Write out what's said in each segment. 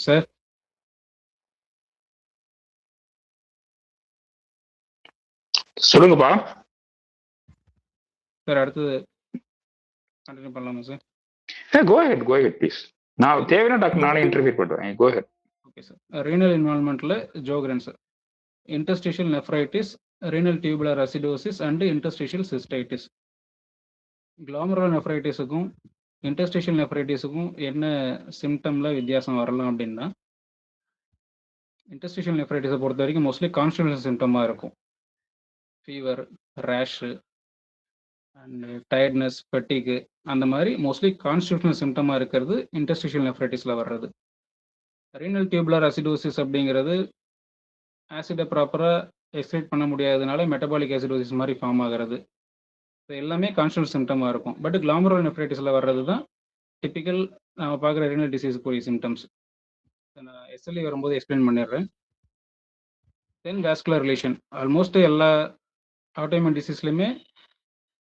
Sir சொல்லுங்கப்பா. Sir அடுத்தது continue பண்ணலாமா சார்? Go head please. நான் தேவையான டாக்டர் நானே இன்டர்வியூ பண்ணுறேன். Go ahead. Okay sir. Renal இன்வால்மெண்ட்டில் Sjogren's, interstitial nephritis, renal tubular acidosis and interstitial cystitis. Glomerular நெஃப்ரைட்டிஸுக்கும் இன்டர்ஸ்டிஷியல் நெஃப்ரைட்டிஸுக்கும் என்ன சிம்டமில் வித்தியாசம் வரலாம் அப்படின்னா, இன்டர்ஸ்டிஷியல் நெஃப்ரைட்டிஸை பொறுத்த வரைக்கும் மோஸ்ட்லி கான்ஸ்டிபேஷன் சிம்டமாக இருக்கும். ஃபீவர், ரேஷு அண்ட் டயர்ட்னஸ், ஃபெட்டிக்கு, அந்த மாதிரி மோஸ்ட்லி கான்ஸ்டிபேஷனல் சிம்டமாக இருக்கிறது இன்டர்ஸ்டிஷியல் நெஃப்ரைட்டிஸில் வர்றது. ரீனல் டியூபுலர் அசிடோசிஸ் அப்படிங்கிறது ஆசிடை ப்ராப்பராக எக்ஸ்க்ரீட் பண்ண முடியாததுனால மெட்டபாலிக் அசிடோசிஸ் மாதிரி ஃபார்ம் ஆகிறது. இது எல்லாமே கான்ஸ்டிபேஷன் சிம்டமாக இருக்கும். பட் கிளாமரல் நெஃப்ரைட்டிஸில் வர்றது தான் டிப்பிக்கல் நம்ம பார்க்குற ரீனல் டிசீஸுக்குரிய சிம்டம்ஸ். நான் எஸ்எல்இ வரும்போது எக்ஸ்பிளைன் பண்ணிடுறேன். தென் வாஸ்குலர் ரிலேஷன், ஆல்மோஸ்ட் எல்லா ஆட்டோஇம்யூன் டிசீஸ்லையுமே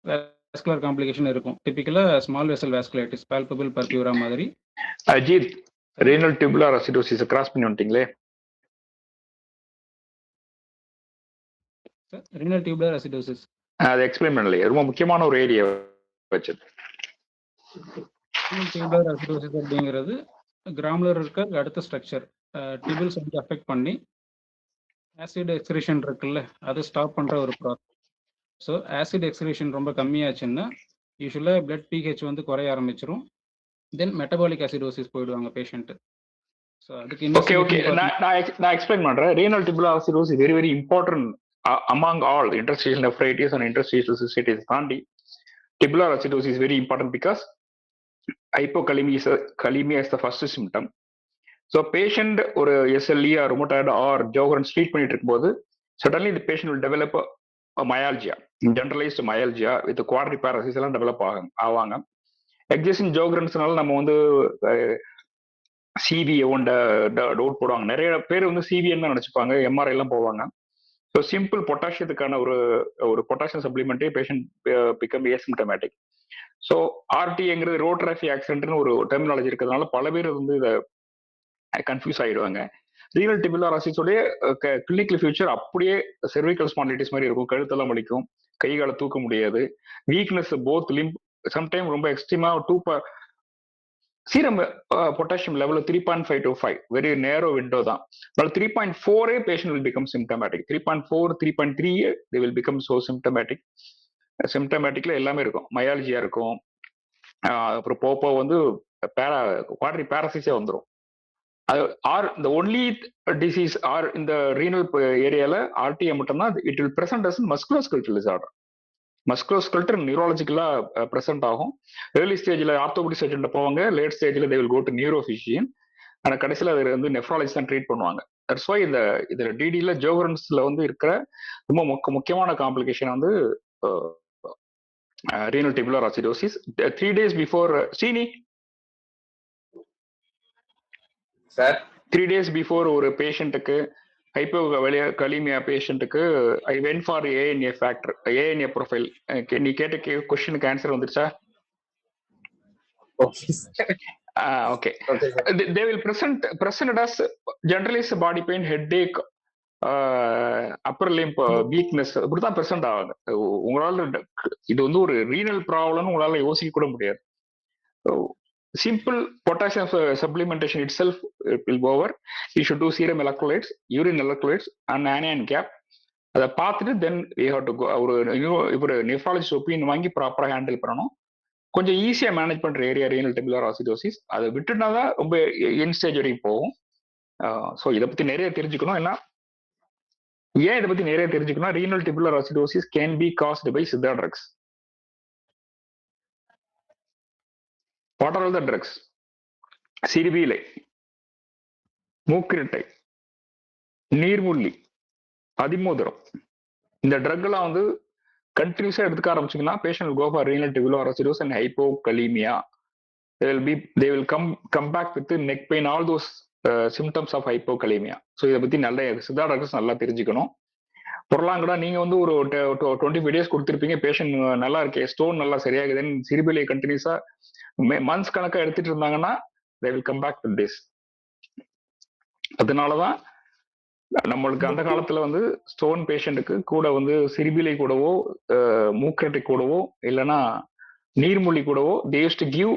வாஸ்குலர் காம்ப்ளிகேஷன் இருக்கும். டிப்பிக்கலாக small vessel vasculitis, palpable purpura மாதிரி. Ajith, renal tubular acidosis cross பண்ணி வந்துட்டீங்களே. சார் ரீனல் டியூபுலர் அசிடோசிஸ் அதை எக்ஸ்பிளைன் பண்ணலையே, ரொம்ப முக்கியமான ஒரு ஏரியா வச்சது. ரீனல் டியூபுலர் அசிடோசிஸ் அப்படிங்கிறது கிராமுலர் இருக்க அடுத்த ஸ்ட்ரக்சர் டியூபிள்ஸ் வந்து அஃபெக்ட் பண்ணி ஆசிட் எக்ஸ்கிரீஷன் இருக்குல்ல, அதை ஸ்டாப் பண்ணுற ஒரு ப்ராசஸ். ஸோ ஆசிட் எக்ஸ்கிரீஷன் ரொம்ப கம்மியாச்சுன்னா யூஸ்வலாக பிளட் பிஹெச் வந்து குறைய ஆரம்பிச்சிரும். தென் மெட்டபாலிக் அசிடோசிஸ் போயிடுவாங்க பேஷண்ட்டு. ஸோ அதுக்கு ஓகே ஓகே நான் எக்ஸ்பிளைன் பண்றேன். Renal tubular acidosis very very important among all interstitial nephritis and interstitial cystitis தாண்டி tubular acidosis very important because hypokalemia is the first symptom. So patient ஒரு SLE or rheumatoid or Sjogren's treat பண்ணிட்டு இருக்கும்போது suddenly இந்த patient will develop myalgia, generalised myalgia with quadriparesis எல்லாம் develop ஆவாங்க. Existing ஜோகரன்ஸ்னால நம்ம வந்து CVA doubt போடுவாங்க. நிறைய பேர் வந்து சிவிஎன்னு தான் நினைச்சுப்பாங்க, எம்ஆர்ஐ எல்லாம் போவாங்க. ஸோ சிம்பிள் பொட்டாசியத்துக்கான ஒரு பொட்டாசியம் சப்ளிமெண்ட்டே பேஷண்ட் பிகம் ஏசிம்டமேட்டிக். ஸோ ஆர்டிங்கிறது ரோட்ராஃபி ஆக்சிடென்ட்னு ஒரு டெர்மினாலஜி இருக்கிறதுனால பல பேர் வந்து இதை கன்ஃபியூஸ் ஆயிடுவாங்க. ரீனல் டியூபுலர் அசிடோசிஸோடைய கிளினிக்கல் ஃபியூச்சர் அப்படியே செர்விக்கல் ஸ்பாண்டிலைட்டிஸ் மாதிரி இருக்கும். கழுத்தெல்லாம் வலிக்கும், கை காலை தூக்க முடியாது, வீக்னஸ் போத் லிம்ப், சம்டைம் ரொம்ப எக்ஸ்ட்ரீமா serum potassium level 3.5 to 5 very narrow window தான். 3.4 patient will become symptomatic. 3.4 3.3 they will become so symptomatic. சிம்டமேட்டிக்ல எல்லாமே இருக்கும், மயாலஜியா இருக்கும், அப்புறம் போப்போ வந்து குவாட்ரி பேரசிஸே வந்துடும். ஆர் இந்த ஒன்லி டிசீஸ் ஆர் இந்த ரீனல் ஏரியால ஆர்டிஏ மட்டும்தான் it will present as musculoskeletal disorder. Musculoskeletal நியூராலஜிக்கலா பிரசன்ட் ஆகும். ஏர்லி ஸ்டேஜ்ல ஆர்த்தோபெடிக் சர்ஜன் போவாங்க, லேட் ஸ்டேஜ்ல தே வில் கோ டு நியூரோபிஷியன், ஆனா கடைசியில் அது வந்து நெஃப்ராலஜி தான் ட்ரீட் பண்ணுவாங்க. தட்ஸ் வை இந்த டிடியில் ஜோகரன்ஸ்ல வந்து இருக்கிற ரொம்ப முக்கியமான காம்ப்ளிகேஷன் வந்து renal tubular acidosis. 3 days before Seeni sir 3 days before ஒரு பேஷண்ட்டுக்கு ஹைப்போகலீமியா பேஷண்ட்டுக்கு I went for ANA factor, ANA profile. நீ கேட்ட கொஸ்டினுக்கு ஆன்சர் வந்துருச்சா? Okay. They will present as generalized body pain, headache, upper limb weakness, இப்படிதான் பிரசன்ட் ஆகுது. உங்களால இது வந்து ஒரு ரீனல் ப்ராப்ளம்னு உங்களால யோசிக்க கூட முடியாது. Simple potassium supplementation itself will over. You should do serum electrolytes, urine electrolytes and anion gap. அதை பார்த்துட்டு தென் வி ஹவ் டு ஒரு நெஃப்ராலஜிஸ்ட் ஒப்பீனியன் வாங்கி ப்ராப்பராக ஹேண்டில் பண்ணணும். கொஞ்சம் ஈஸியாக மேனேஜ் பண்ற ஏரியா ரீனல் டியூபுலர் அசிடோசிஸ். அதை விட்டுனா தான் ரொம்ப என் ஸ்டேஜ் வரைக்கும் போகும். ஸோ இதை பத்தி நிறைய தெரிஞ்சுக்கணும். ஏன் இதை பத்தி நிறைய தெரிஞ்சுக்கணும்? Renal tubular acidosis can be caused by Siddha drugs. What are all the drugs? சிறுபீலை, மூக்கிரட்டை, நீர்முள்ளி, அதிமோதிரம், இந்த ட்ரக் எல்லாம் வந்து கண்டினியூஸா எடுத்துக்க ஆரம்பிச்சிங்கன்னா patient go for renal tubular acidosis and hypokalemia. they will come back with neck pain, all those symptoms of hypokalemia. So இதை பத்தி நல்ல சித்தா டாக்டர்ஸ் நல்லா தெரிஞ்சுக்கணும். பொருளாங்கடா நீங்க வந்து ஒரு 25 days கொடுத்துருப்பீங்க, பேஷண்ட் நல்லா இருக்கே, ஸ்டோன் நல்லா சரியாகுதுன்னு சிறுபிலை கண்டினியூஸா மந்த்ஸ் கணக்கா எடுத்துட்டு இருந்தாங்கன்னா they will come back with this. அதனாலதான் நம்மளுக்கு அந்த காலத்துல வந்து ஸ்டோன் பேஷண்ட்டுக்கு கூட வந்து சிறுபிலை கூடவோ மூக்கட்டை கூடவோ இல்லைன்னா நீர்மொழி கூடவோ they used to give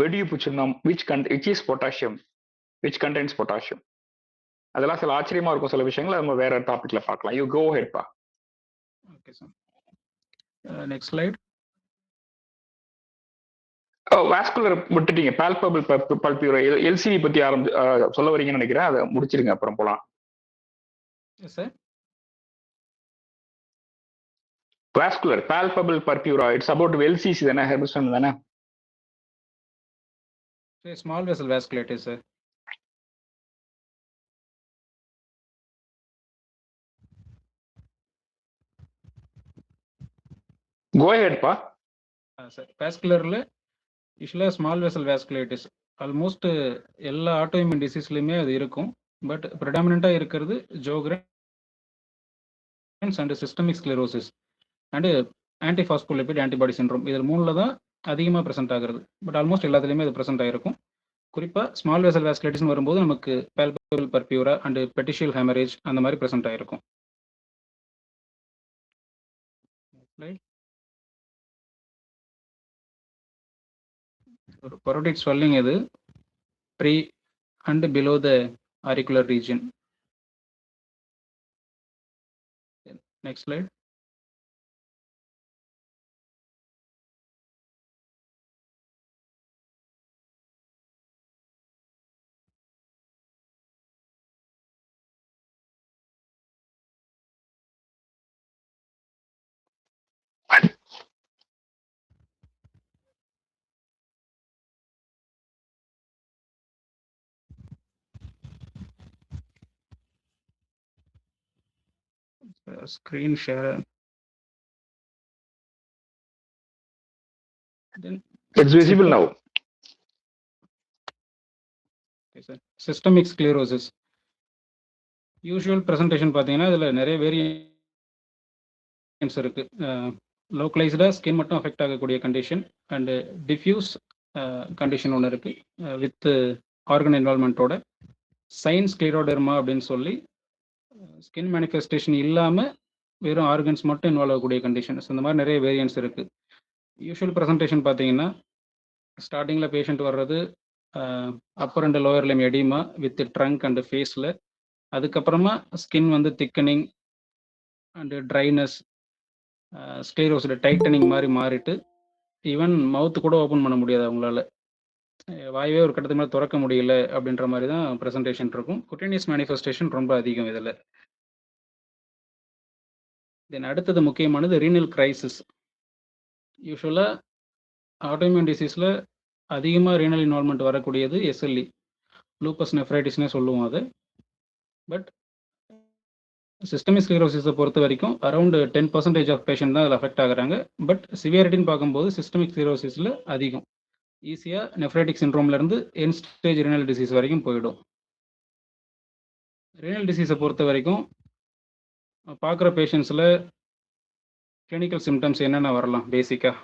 வெடியுப்பு சுண்ணம் which is potassium, which contains potassium. அதெல்லாம் சில ஆச்சரியமா இருக்கும் சில விஷயங்கள் நம்ம வேற டாபிக்ல பார்க்கலாம். யூ கோ ஹெட்பா. Okay sir. Next slide. Vascular விட்டுட்டீங்க. பால்பபிள் பல்பியூரா எல்சிடி பத்தி சொல்ல வரீங்கன்னு நினைக்கிறேன். அதை முடிச்சிருங்க, அப்புறம் போலாம். Sir vascular palpable purpura it's about LCC தானே, ஹெர்பிஸ்டன் தானே? Small vessel vasculitis sir. Go ஹெட்பா. சார் வாஸ்குலர்ல யூஸ்வலாக ஸ்மால் வெசல் வாஸ்குலேட்டிஸ் ஆல்மோஸ்ட் எல்லா ஆட்டோஇம்யூன் டிசீஸ்லையுமே அது இருக்கும். பட் ப்ரிடாமினண்ட்டாக இருக்கிறது Sjogren's and systemic sclerosis and antiphospholipid antibody syndrome. இதில் 3ல் தான் அதிகமாக ப்ரெசென்ட் ஆகுறது. பட் ஆல்மோஸ்ட் எல்லாத்துலேயுமே அது ப்ரெசென்ட் ஆகிருக்கும். குறிப்பாக ஸ்மால் வெசல் வாஸ்குலேட்டிஸ்னு வரும்போது நமக்கு palpable purpura and petechial haemorrhage அந்த மாதிரி ப்ரெசென்ட் ஆகிருக்கும். ஒரு பரோடிக் ஸ்வெல்லிங் இது pre and below the auricular region. Next slide. Screen share. Then it's visible now. Okay sir. Systemic sclerosis. Usual presentation பார்த்தீங்கன்னா இதில் நிறைய வேரியன்ட்ஸ் இருக்கு. லோக்கலைஸ்டாக ஸ்கின் மட்டும் அஃபெக்ட் ஆகக்கூடிய கண்டிஷன் அண்டு டிஃப்யூஸ் கண்டிஷன் ஒன்று இருக்கு வித் ஆர்கன் இன்வால்மெண்ட்டோட. சைன் ஸ்க்ளீரோடெர்மா அப்படின்னு சொல்லி ஸ்கின் மேனிஃபெஸ்டேஷன் இல்லாமல் வெறும் ஆர்கன்ஸ் மட்டும் இன்வால்வ் ஆகக்கூடிய கண்டிஷன்ஸ். இந்த மாதிரி நிறைய வேரியன்ட்ஸ் இருக்குது. யூஷுவல் ப்ரெசன்டேஷன் பார்த்தீங்கன்னா ஸ்டார்டிங்கில் பேஷண்ட் வர்றது upper and lower limb oedema with trunk and ஃபேஸில். அதுக்கப்புறமா ஸ்கின் வந்து thickening and dryness, sclerosed tightening மாதிரி மாறிட்டு ஈவன் மவுத்து கூட ஓப்பன் பண்ண முடியாது அவங்களால. வாயவே ஒரு கட்டத்துக்கு மேலே திறக்க முடியல அப்படின்ற மாதிரி தான் ப்ரெசன்டேஷன் இருக்கும். குட்டேனியஸ் மேனிஃபெஸ்டேஷன் ரொம்ப அதிகம் இதில். தென் அடுத்தது முக்கியமானது ரீனல் கிரைசிஸ். யூஸ்வலாக ஆட்டோஇம்யூன் டிசீஸில் அதிகமாக ரீனல் இன்வால்மெண்ட் வரக்கூடியது எஸ்எல்இ, லூப்பஸ் நெஃப்ரைட்டிஸ்னே சொல்லுவோம் அது. பட் சிஸ்டமிக் ஸ்க்ளீரோசிஸை பொறுத்த வரைக்கும் அரௌண்ட் 10% ஆஃப் பேஷண்ட் தான் அதில் அஃபெக்ட் ஆகுறாங்க. பட் சிவியாரிட்டின்னு பார்க்கும்போது சிஸ்டமிக் ஸ்க்ளீரோசிஸில் அதிகம். ஈஸியாக நெஃப்ரைட்டிக் சிண்ட்ரோம்லேருந்து எண்ட் ஸ்டேஜ் ரீனல் டிசீஸ் வரைக்கும் போயிடும். ரீனல் டிசீஸை பொறுத்த வரைக்கும் பார்க்குற பேஷண்ட்ஸில் கிளினிக்கல் சிம்டம்ஸ் என்னென்ன வரலாம் பேசிக்காக?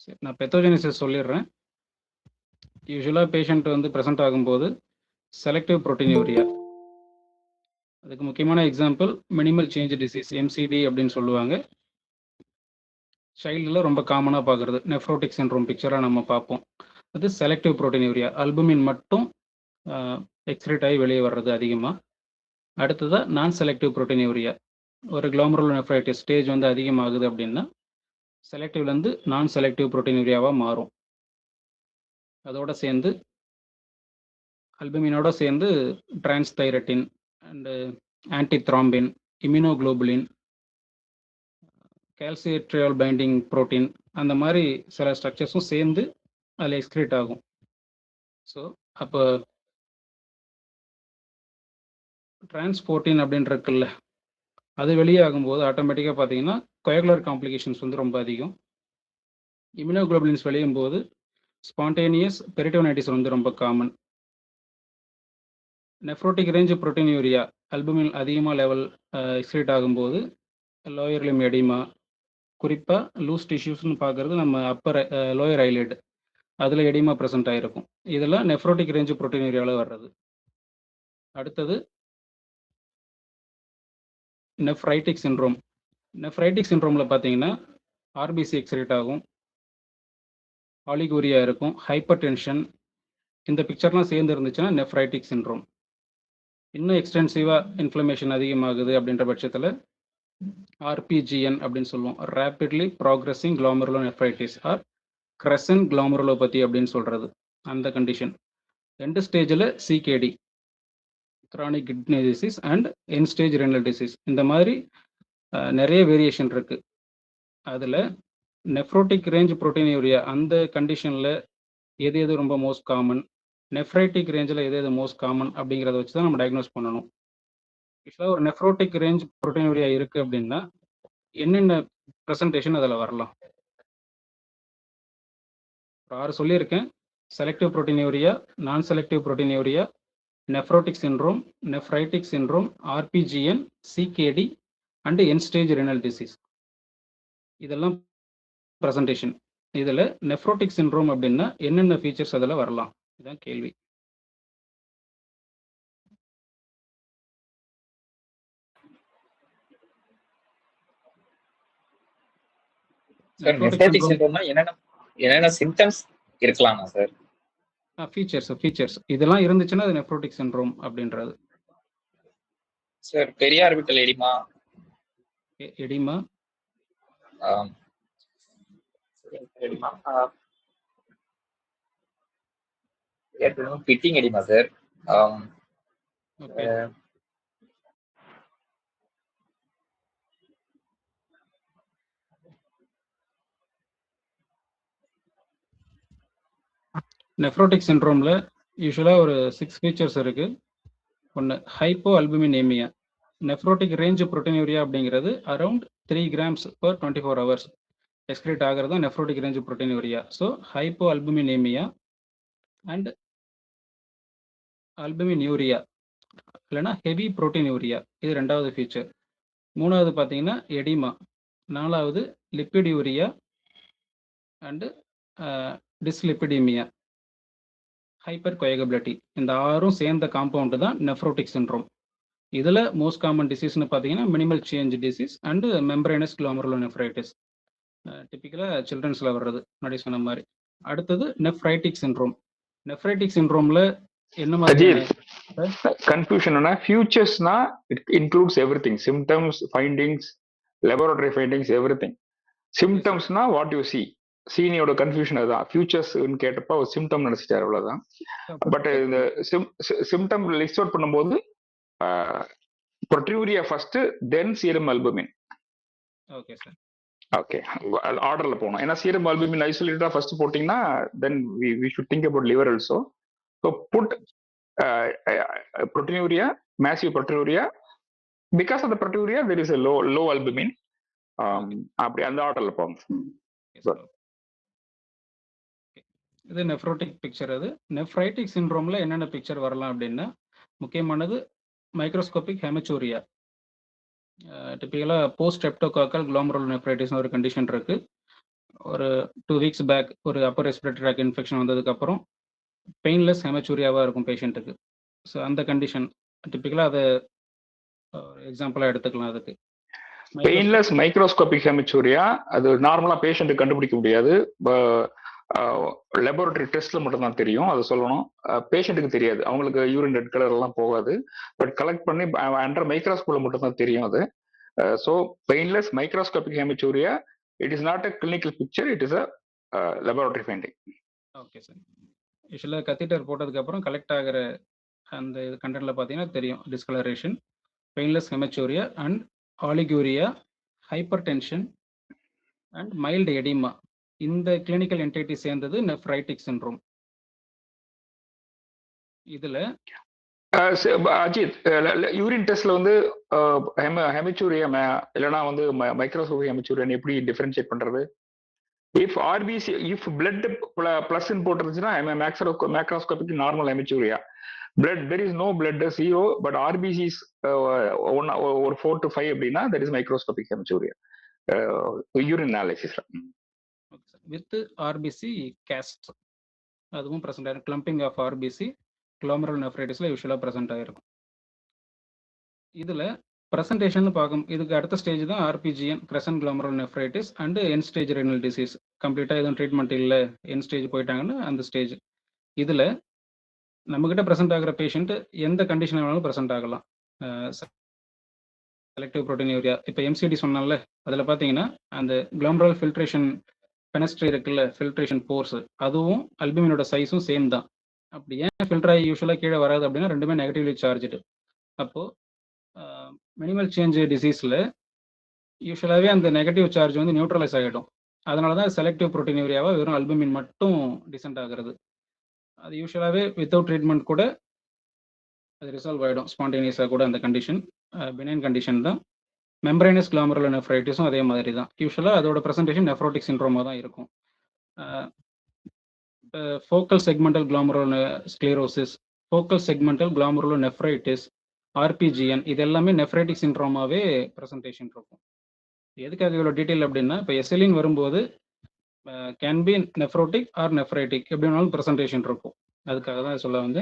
சரி, நான் பெத்தோஜெனிசிஸ் சொல்லிடுறேன். யூஸ்வலாக பேஷண்ட் வந்து ப்ரெசென்ட் ஆகும்போது செலக்டிவ் புரோட்டீனியூரியா, அதுக்கு முக்கியமான example minimal change disease MCT அப்படின்னு சொல்லுவாங்க. சைல்டில் ரொம்ப காமனாக பார்க்குறது நெஃப்ரோட்டிக் சிண்ட்ரோம் பிக்சராக நம்ம பார்ப்போம். அது செலக்டிவ் புரோட்டீனியூரியா, அல்புமின் மட்டும் எக்ஸ்க்ரீட் ஆகி வெளியே வர்றது அதிகமாக. அடுத்ததாக நான் செலக்டிவ் புரோட்டீனியூரியா, ஒரு குளோமருலர் நெஃப்ரைட்டிஸ் ஸ்டேஜ் வந்து அதிகமாகுது அப்படின்னா செலக்டிவ்லேருந்து நான் செலக்டிவ் புரோட்டீனியூரியாவாக மாறும். அதோட சேர்ந்து அல்புமினோட சேர்ந்து டிரான்ஸ்தைரட்டின் அண்டு ஆன்டித்ராம்பின், இம்யூனோகுளோபுலின், கால்சியட்ரியால் பைண்டிங் புரோட்டீன், அந்த மாதிரி சில ஸ்ட்ரக்சர்ஸும் சேர்ந்து அதில் எக்ஸ்க்ரீட் ஆகும். ஸோ அப்போ டிரான்ஸ்போர்ட்டின் அப்படின்னு இருக்குல்ல, அது வெளியே ஆகும்போது ஆட்டோமேட்டிக்காக பார்த்தீங்கன்னா கொயகுலர் காம்ப்ளிகேஷன்ஸ் வந்து ரொம்ப அதிகம். இம்யூனோகுளோபுலின்ஸ் வெளியும் போது ஸ்பான்டேனியஸ் பெரிட்டோனைட்டிஸ் வந்து ரொம்ப காமன். நெஃப்ரோட்டிக் ரேஞ்ச் புரோட்டீனியூரியா, அல்புமின் அதிகமாக லெவல் எக்ஸ்க்ரீட் ஆகும்போது லோயர் லிம் எடிமா, குறிப்பா லூஸ் டிஷ்யூஸ்ன்னு பார்க்கறது நம்ம அப்பர் லோயர் ஐலிட். அதுல எடிமா பிரசன்ட் ஆயிருக்கும். இதெல்லாம் நெஃப்ரோட்டிக் ரேஞ்ச் புரோட்டீனூரியால வர்றது. அடுத்தது நெஃப்ரைட்டிக் சிண்ட்ரோம். நெஃப்ரைட்டிக் சிண்ட்ரோம்ல பார்த்தீங்கன்னா, ஆர்பிசி எக்ஸ்கிரீட் ஆகும். ஆலிகூரியா இருக்கும். ஹைப்பர் டென்ஷன் இந்த பிக்சர்லாம் சேர்ந்து இருந்துச்சுன்னா நெஃப்ரைட்டிக் சிண்ட்ரோம். இன்னும் எக்ஸ்டென்சிவா இன்ஃப்ளமேஷன் அதிகமாகுது அப்படின்ற பட்சத்துல ஆர்பிஜிஎன் அப்படின்னு சொல்லுவோம். ரேபிட்லி ப்ராக்ரஸிங் குளோமெருலோநெஃப்ரைட்டிஸ் ஆர் கிரசன்ட் குளோமெருலோபதி அப்படின்னு சொல்றது. அந்த கண்டிஷன். எண்ட் ஸ்டேஜில் CKD chronic kidney disease and end stage renal disease. இந்த மாதிரி நிறைய வேரியேஷன் இருக்கு. அதுல நெஃப்ரோட்டிக் ரேஞ்ச் புரோட்டீனூரியா அந்த கண்டிஷன்ல எது எது ரொம்ப மோஸ்ட் காமன், நெஃப்ரைட்டிக் ரேஞ்சில் எது எது மோஸ்ட் காமன் அப்படிங்கிறத வச்சு தான் நம்ம டயக்னோஸ் பண்ணணும். ஆக்சுவலாக ஒரு நெஃப்ரோட்டிக் ரேஞ்ச் புரோட்டீனூரியா இருக்கு அப்படின்னா என்னென்ன ப்ரெசன்டேஷன் அதில் வரலாம்? ஒரு 6 சொல்லியிருக்கேன். Selective proteinuria, non selective proteinuria, nephrotic syndrome, nephritic syndrome, RPGN, CKD and end stage renal disease. இதெல்லாம் ப்ரெசன்டேஷன். இதில் நெஃப்ரோட்டிக் சிண்ட்ரோம் அப்படின்னா என்னென்ன ஃபீச்சர்ஸ் அதில் வரலாம்? இதுதான் கேள்வி. சார் நெஃப்ரோட்டிக் சிண்ட்ரோம்னா என்னென்ன சிம்டம்ஸ் இருக்கலாமா சார்? ஃபீச்சர்ஸ் இதெல்லாம் இருந்துச்சுன்னா அது நெஃப்ரோட்டிக் சிண்ட்ரோம் அப்படின்றது. சார் பெரிய orbital oedema, oedema, pitting oedema sir. Nephrotic சிண்ட்ரோம்ல யூஸ்வலாக ஒரு 6 ஃபீச்சர்ஸ் இருக்கு. ஒன்று hypoalbuminaemia. Nephrotic range proteinuria அப்படிங்கிறது around 3 grams per 24 hours excrete ஆகிறது தான் nephrotic range proteinuria. So hypoalbuminaemia and albuminuria இல்லைன்னா ஹெவி புரோட்டீனூரியா, இது 2வது ஃபீச்சர். 3வது பார்த்தீங்கன்னா எடிமா, 4வது லிப்பிடியூரியா அண்டு டிஸ்லிப்பிடீமியா, ஹைப்பர் கொயகபிலிட்டி. இந்த 6ம் சேர்ந்த காம்பவுண்டு தான் நெஃப்ரோட்டிக் சிண்ட்ரோம். இதில் மோஸ்ட் காமன் டிசீஸ்னு பார்த்தீங்கன்னா minimal change disease and membranous glomerulonephritis. டிப்பிக்கலாக சில்ட்ரன்ஸில் வர்றது முன்னாடி சொன்ன மாதிரி. அடுத்தது நெஃப்ரைட்டிக் சிண்ட்ரோம். நெஃப்ரைட்டிக் சிண்ட்ரோம்ல என்ன மாதிரி கன்ஃபியூஷன்? ஃபியூச்சர்ஸ்னா it includes everything, symptoms, findings, laboratory findings, everything. சிம்டம்ஸ்னா வாட் யூ சி. சீனியோட கன்ஃபியூஷன் அதுதான். ஃபியூச்சர்ஸ்ன்னு கேட்டப்ப ஒரு சிம்டம் நினைச்சிட்டாரு, அவ்வளவுதான். பட் இந்த சிம்டம் லிஸ்ட் அவுட் பண்ணும்போது proteinuria first, then serum albumin. Okay sir. Okay, ஆர்டர்ல போகணும். ஏன்னா சீரம் அல்புமின் ஐசோலேட்டடா ஃபர்ஸ்ட் போட்டீங்கன்னா then we should think about liver also. So put proteinuria, massive proteinuria. Because of the proteinuria, there is a low albumin. அப்படி அந்த ஆர்டர்ல போங்க. இது நெஃப்ரோட்டிக் பிக்சர். அது நெஃப்ரைட்டிக் சிண்ட்ரோம்ல என்னென்ன பிக்சர் வரலாம் அப்படின்னா, முக்கியமானது மைக்ரோஸ்கோபிக் ஹெமச்சூரியா. டிப்பிக்கலாக போஸ்ட் ஸ்ட்ரெப்டோகாக்கல் குளோமெருலோநெஃப்ரைட்டிஸ்னு ஒரு கண்டிஷன் இருக்கு. ஒரு 2 வீக்ஸ் பேக் ஒரு அப்பர் ரெஸ்பிரேட்டரி ட்ராக் இன்ஃபெக்ஷன் வந்ததுக்கப்புறம் பெயின்லெஸ் ஹெமச்சூரியாவாக இருக்கும் பேஷண்ட்டுக்கு. ஸோ அந்த கண்டிஷன் டிப்பிக்கலாக அதை எக்ஸாம்பிளாக எடுத்துக்கலாம். அதுக்கு பெயின்லெஸ் மைக்ரோஸ்கோபிக் ஹெமச்சூரியா அது நார்மலாக பேஷண்ட்டு கண்டுபிடிக்க முடியாது. லெபோரட்டரி டெஸ்ட்ல மட்டும் தான் தெரியும், அது சொல்லணும். பேஷண்ட்டுக்கு தெரியாது, அவங்களுக்கு யூரின் ரெட் கலர் எல்லாம் போகாது. பட் கலெக்ட் பண்ணி அண்டர் மைக்ரோஸ்கோப்ல மட்டும் தான் தெரியும் அது. So painless microscopic haematuria, it is not a clinical picture, it is a laboratory finding. Okay sir. யூஸ்வலாக கத்தீட்டர் போட்டதுக்கப்புறம் கலெக்ட் ஆகிற அந்த கண்டென்ட்ல பார்த்தீங்கன்னா தெரியும் discolouration, painless haematuria and oliguria, hypertension and mild oedema. இந்த கிளினிக்கல் என்டிட்டி சேர்ந்தது nephritic syndrome. இதுல அஜித், யூரின் டெஸ்ட்ல வந்து ஹெமச்சூரியா இல்லைன்னா வந்து மைக்ரோஸ்கோபிக் ஹெமச்சூரியா எப்படி டிஃபரன்ஷியேட் பண்றது? If RBC, if blood plus போட்டுருந்துச்சுன்னா macroscopic normal haematuria. blood, there is no blood, 0, but RBC is ஒரு 4 to 5 அப்படின்னா that is microscopic hematuria. Urine அனாலிசிஸ்ல. Okay sir. With RBC cast அதுவும் present ஆயிருக்கும். Clumping of RBC glomerular நெஃப்ரைட்டிஸ்ல யூஸ்வலாக present ஆயிருக்கும். இதில் ப்ரெசன்டேஷன் பார்க்கும் இதுக்கு அடுத்த ஸ்டேஜ் தான் RPGN crescent glomerular nephritis and end stage renal disease. கம்ப்ளீட்டாக எதுவும் ட்ரீட்மெண்ட் இல்லை, என் ஸ்டேஜ் போயிட்டாங்கன்னா அந்த ஸ்டேஜ். இதில் நம்மக்கிட்ட ப்ரெசென்ட் ஆகிற பேஷண்ட் எந்த கண்டிஷன் வேணாலும் ப்ரெசென்ட் ஆகலாம். செலக்டிவ் ப்ரோட்டீனியூரியா இப்போ எம்சிடி சொன்னால அதில் பார்த்தீங்கன்னா அந்த குளோமரல் ஃபில்ட்ரேஷன் பெனஸ்ட்ரி இருக்குல்ல, ஃபில்ட்ரேஷன் போர்ஸ், அதுவும் அல்புமினோட சைஸும் சேம் தான். அப்படி ஏன் ஃபில்டர் ஆகி யூஸ்வலாக கீழே வராது அப்படின்னா ரெண்டுமே நெகட்டிவ்லி சார்ஜ்டு. அப்போது மினிமல் சேஞ்ச் டிசீஸில் யூஸ்வலாகவே அந்த நெகட்டிவ் சார்ஜ் வந்து நியூட்ரலைஸ் ஆகிடும். அதனால தான் செலக்டிவ் ப்ரோட்டீனியூரியாவாக வெறும் அல்புமின் மட்டும் டிசென்ட் ஆகிறது. அது யூஸ்வலாகவே வித்தவுட் ட்ரீட்மெண்ட் கூட அது ரிசால்வ் ஆகிடும் ஸ்பான்டேனியஸாக கூட. அந்த கண்டிஷன் பெனைன் கண்டிஷன் தான். மெம்பரைனஸ் குளோமரல் நெஃப்ரைட்டிஸும் அதே மாதிரி தான். யூஸ்வலாக அதோட ப்ரெசன்டேஷன் நெஃப்ரோட்டிக் சிண்ட்ரோமாக தான் இருக்கும். Focal segmental glomerular sclerosis, focal segmental glomerular nephritis, RPGN இது எல்லாமே நெஃப்ரைட்டிக் சிண்ட்ரோமாவே ப்ரெசன்டேஷன் இருக்கும். எதுக்காக இவ்வளோ டீட்டெயில் அப்படின்னா இப்போ எஸ்எல்இன் வரும்போது can be nephrotic or nephritic எப்படி வேணாலும் ப்ரெசன்டேஷன் இருக்கும். அதுக்காக தான் சொல்ல வந்து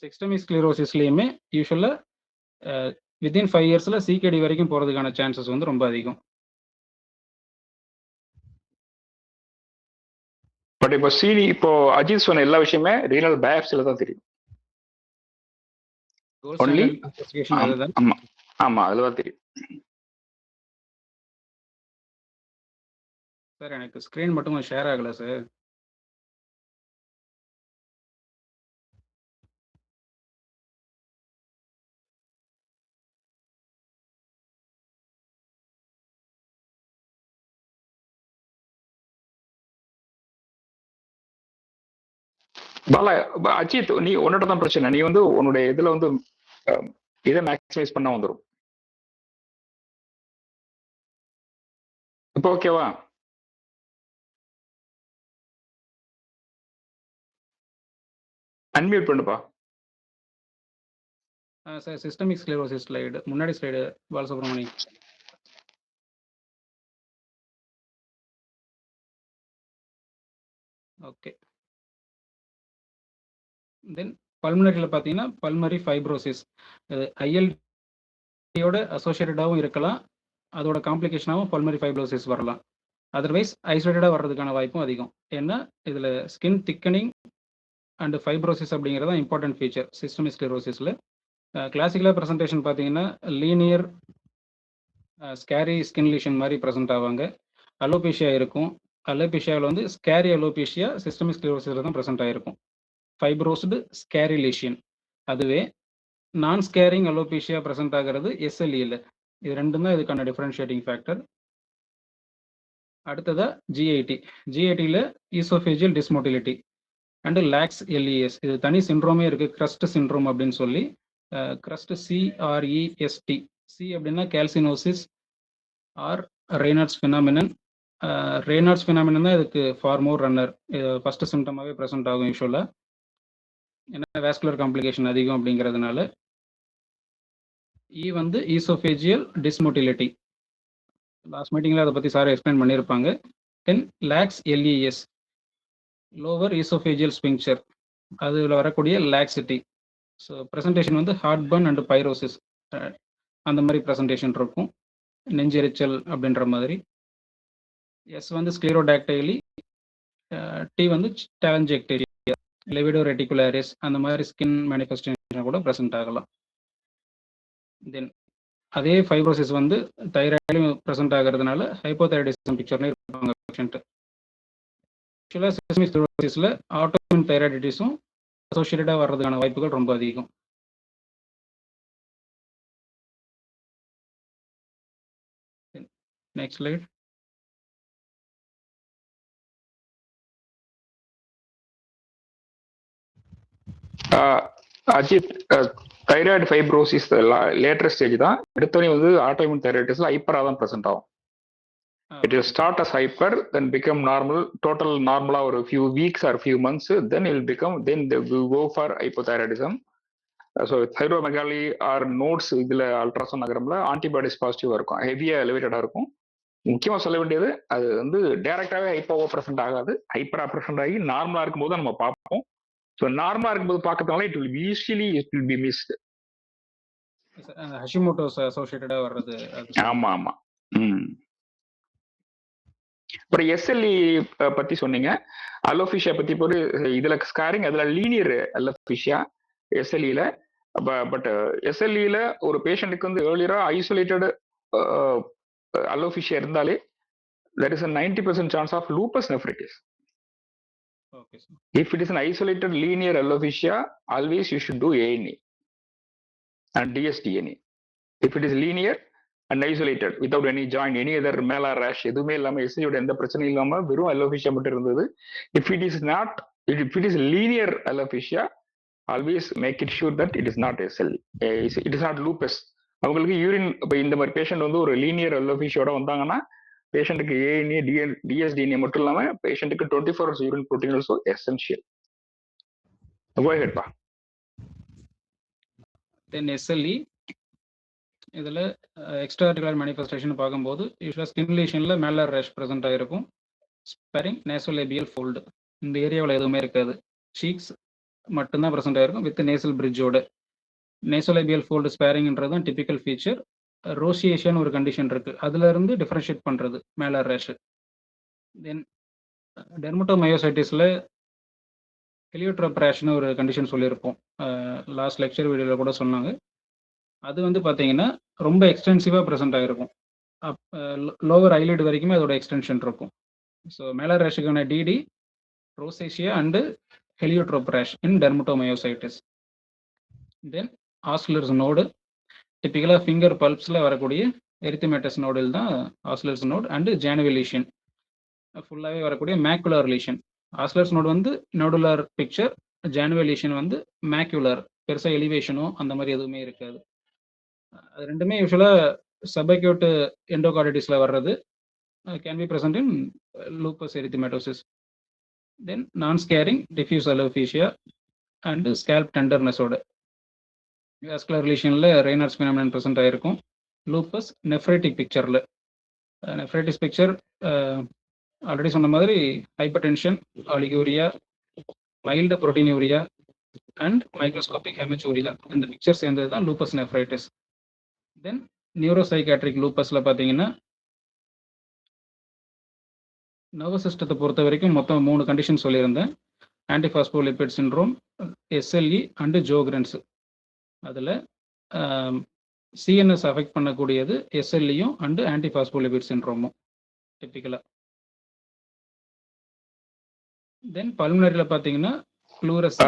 சிஸ்டமிக் ஸ்க்ளீரோசிஸ்லேயுமே யூஸ்வலாக வித்தின் 5 இயர்ஸில் சிகேடி வரைக்கும் போகிறதுக்கான சான்சஸ் வந்து ரொம்ப அதிகம். பட் இப்போ இப்போ அஜித் சொன்ன எல்லா விஷயமே ரீனல் பயாப்சில தான் தெரியும். ஒன்லி ஆமா ஆமா அதுல தான் தெரியும். சார் எனக்கு ஸ்க்ரீன் மட்டும் ஷேர் ஆகலை சார். பாலா அஜித் நீ உன்னோட தான் பிரச்சனை. நீ வந்து உன்னுடைய இதுல வந்து இதை மேக்ஸிமைஸ் பண்ண வந்துடும். இப்போ ஓகேவா? அன்மியூட் பண்ணுப்பா. சார் சிஸ்டமிக் ஸ்க்ளீரோசிஸ் ஸ்லைடு முன்னாடி ஸ்லைடு பாலசுப்ரமணி. ஓகே. தென் பல்மனரியில் பார்த்தீங்கன்னா பல்மரி ஃபைப்ரோசிஸ் ஐஎல்டியோட அசோசியேட்டடாகவும் இருக்கலாம், அதோட காம்ப்ளிகேஷனாகவும் பல்மரி ஃபைப்ரோசிஸ் வரலாம். அதர்வைஸ் ஐசோலேட்டடாக வர்றதுக்கான வாய்ப்பும் அதிகம். ஏன்னா இதில் ஸ்கின் திக்கனிங் அண்ட் ஃபைப்ரோசிஸ் அப்படிங்கிறது தான் இம்பார்ட்டன்ட் ஃபீச்சர் சிஸ்டமிக் ஸ்க்ளீரோசிஸில். கிளாசிக்கலாக ப்ரெசன்டேஷன் பார்த்தீங்கன்னா லீனியர் ஸ்கேரி ஸ்கின் லீஷன் மாதிரி ப்ரெசென்ட் ஆவாங்க. அலோபேஷியா இருக்கும். அலோபேஷியாவில் வந்து ஸ்கேரி அலோபேஷியா சிஸ்டமிக் ஸ்க்ளீரோசிஸில் தான் ப்ரெசென்ட் ஆகிருக்கும். ஃபைப்ரோஸ்டு ஸ்கேரி லீஷன். அதுவே நான் ஸ்கேரிங் அலோபேஷியா ப்ரெசென்ட் ஆகிறது எஸ்எல்இல. இது ரெண்டும் தான் இதுக்கான டிஃபரன்ஷியேட்டிங் ஃபேக்டர். அடுத்ததா ஜிஐடி. ஜிஐடியில் oesophageal dysmotility and lax LES. இது தனி சிண்ட்ரோமே இருக்குது, கிரஸ்ட் சிண்ட்ரோம் அப்படின்னு சொல்லி. Crust CREST. சி அப்படின்னா calcinosis R Raynaud's phenomenon. Raynaud's phenomenon தான் இதுக்கு ஃபார் மோர் ரன்னர். ஃபர்ஸ்ட் சிம்டமாகவே ப்ரெசென்ட் ஆகும் யூஸ்வலாக. ஏன்னா வேஸ்குலர் காம்ப்ளிகேஷன் அதிகம் அப்படிங்கிறதுனால. இ வந்து ஈசோஃபேஜியல் டிஸ்மோட்டிலிட்டி. லாஸ்ட் மீட்டிங்கில் அதை பற்றி சார் எக்ஸ்பிளைன் பண்ணியிருப்பாங்க. தென் லேக்ஸ் எல்இஎஸ் லோவர் ஈசோஃபேஜியல் ஸ்பிங்க்சர், அதில் வரக்கூடிய லேக்சிட்டி. ஸோ ப்ரெசன்டேஷன் வந்து ஹார்ட் பர்ன் அண்ட் பைரோசிஸ் அந்த மாதிரி ப்ரெசன்டேஷன் இருக்கும், நெஞ்செரிச்சல் அப்படின்ற மாதிரி. எஸ் வந்து ஸ்க்ளீரோடாக்டைலி. டி வந்து டேலஞ்சிக்டேரியா, லெவிடோ ரெட்டிகுலாரிஸ் அந்த மாதிரி ஸ்கின் மேனிஃபெஸ்டேஷன் கூட ப்ரெசென்ட் ஆகலாம். தென் அதே ஃபைப்ரோசிஸ் வந்து தைராய்டும் ப்ரெசென்ட் ஆகிறதுனால ஹைப்போதைராய்டிசம் பிக்சர்னே இருப்பாங்க பேஷண்ட். ஆக்சுவலாக சிஸ்டமிக் ஸ்க்ளீரோசிஸில் ஆட்டோமின் தைராய்டிட்டிஸும் அசோசியேட்டடாக வர்றதுக்கான வாய்ப்புகள் ரொம்ப அதிகம். Next slide. அஜித் தைராய்டு ஃபைப்ரோசிஸ் லேட்டர் ஸ்டேஜ் தான். எடுத்தோடனே வந்து ஆட்டோமின் தைராய்டிஸ்ல ஹைப்பராக தான் ப்ரெசென்ட் ஆகும். It will start as hyper, then become normal, total நார்மலாக ஒரு few weeks or few months, then will become then go for hypothyroidism. So thyromegaly or nodes இதில் அல்ட்ராசோனோகிராமில் ஆன்டிபாடிஸ் பாசிட்டிவாக இருக்கும், ஹெவியாக எலிவேட்டடாக இருக்கும். முக்கியமா சொல்ல வேண்டியது அது வந்து டைரக்டாவே ஹைப்போ பிரசன்ட் ஆகாது, ஹைப்பரா பிரசன்ட் ஆகி நார்மலா இருக்கும்போது நம்ம பார்ப்போம். ஸோ நார்மலா இருக்கும்போது பார்க்கறதுனால it will easily it will be missed. Hashimoto's அசோசியேட்டடா வர்றது அது ஆமா ஆமா. அப்புறம் எஸ்எல்இ பத்தி சொன்னீங்க, அலோஃபிஷியா பத்தி போது இதுல ஸ்காரிங் அதுல லீனியர் அலோஃபிஷியா எஸ்எல்இல. பட் எஸ்எல்இல ஒரு பேஷண்ட்டுக்கு வந்து ஏர்லியரா ஐசோலேட்டட் அலோஃபிஷியா இருந்தாலே there is a 90% chance of lupus nephritis. Okay sir. If it is an isolated linear alopecia, always you should do A&E and dsDNA. If it is linear and isolated without any joint, any other malar rash, எதுவுமே இல்லாம எஸ்ஐயோட எந்த பிரச்சனையும் இல்லாம வெறும் alopecia மட்டும் இருந்தது. If it is not, if it is linear alopecia, always make it sure that it is not SLE. It is not lupus. அவங்களுக்கு urine இப்போ இந்த மாதிரி பேஷண்ட் வந்து ஒரு லீனியர் அலோபிஷியோட வந்தாங்கன்னா பேஷண்ட்டுக்கு ஏஎன்ஏ டிஎஸ்டிஎன்ஏ மட்டும் இல்லாம பேஷண்ட்டுக்கு 24 hours urine protein also essential. Go ahead பா. தென் எஸ்எல்இ இதில் எக்ஸ்ட்ரா ஆர்டிகுலர் மேனிஃபெஸ்டேஷன் பார்க்கும்போது யூஸ்வலாக ஸ்கின் லீஷனில் மேலர் ரேஷ் ப்ரெசென்ட் ஆகிருக்கும். ஸ்பெரிங் நேசோலேபியல் ஃபோல்டு இந்த ஏரியாவில் எதுவுமே இருக்காது. சீக்ஸ் மட்டும்தான் ப்ரெசென்ட் ஆகிருக்கும் வித் நேசல் பிரிட்ஜோட. நேசோலேபியல் ஃபோல்டு ஸ்பேரிங்ன்றது தான் டிபிக்கல் ஃபீச்சர். ரோசியேஷன் ஒரு கண்டிஷன் இருக்குது, அதுலேருந்து டிஃப்ரென்ஷியேட் பண்ணுறது மேலர் ரேஷு. தென் டெர்மட்டோமயோசைட்டிஸில் ஹெலியோட்ரோப் ரேஷ்னு ஒரு கண்டிஷன் சொல்லியிருப்போம், லாஸ்ட் லெக்சர் வீடியோவில் கூட சொன்னாங்க. அது வந்து பார்த்தீங்கன்னா ரொம்ப எக்ஸ்டென்சிவாக ப்ரெசென்ட் ஆகிருக்கும். லோவர் ஐலிட் வரைக்குமே அதோட எக்ஸ்டென்ஷன் இருக்கும். ஸோ மேலர் ரேஷுக்கான DD rosacea and heliotrope rash in dermatomyositis. Then Osler's node டிப்பிக்கலாக ஃபிங்கர் பல்ப்ஸில் வரக்கூடிய எரித்தமெட்டஸ் நோடில் தான் Osler's node and Janeway lesion ஃபுல்லாகவே வரக்கூடிய மேக்குலர் லீஷன். ஆஸ்லர்ஸ் நோடு வந்து நோடுலர் பிக்சர், ஜானுவல் லீஷன் வந்து மேக்குலர், பெருசாக எலிவேஷனோ அந்த மாதிரி எதுவுமே இருக்காது. அது ரெண்டுமே யூஸ்வலாக சபக்யூட் எண்டோகார்டிட்டிஸில் வர்றது, can be present in lupus erythematosus. Then non scarring diffuse alopecia and scalp டெண்டர்னஸோட வாஸ்குலர் லீஷனில் ரெய்னார்ட்ஸ் ஃபினாமினன் ப்ரெசென்ட் ஆகிருக்கும். லூப்பஸ் நெஃப்ரைட்டிக் பிக்சரில் நெஃப்ரைட்டிஸ் பிக்சர் ஆல்ரெடி சொன்ன மாதிரி hypertension, oliguria, mild proteinuria and microscopic haematuria இந்த picture சேர்ந்தது தான் lupus nephritis. தென் நியூரோசைக்காட்ரிக் லூப்பஸில் பார்த்தீங்கன்னா நர்வஸ் சிஸ்டத்தை பொறுத்த வரைக்கும் மொத்தம் 3 கண்டிஷன் சொல்லியிருந்தேன். ஆன்டிஃபாஸ்போலிபிட் சிண்ட்ரோம், எஸ்எல்இ அண்டு ஜோக்ரன்ஸ். அதில் சிஎன்எஸ் அஃபெக்ட் பண்ணக்கூடியது எஸ்எல்இயும் அண்டு ஆன்டிஃபாஸ்போலிபிட் சிண்ட்ரோமும் டிப்பிக்கலாக. தென் பல்மனரியில் பார்த்தீங்கன்னா ப்ளூரசி.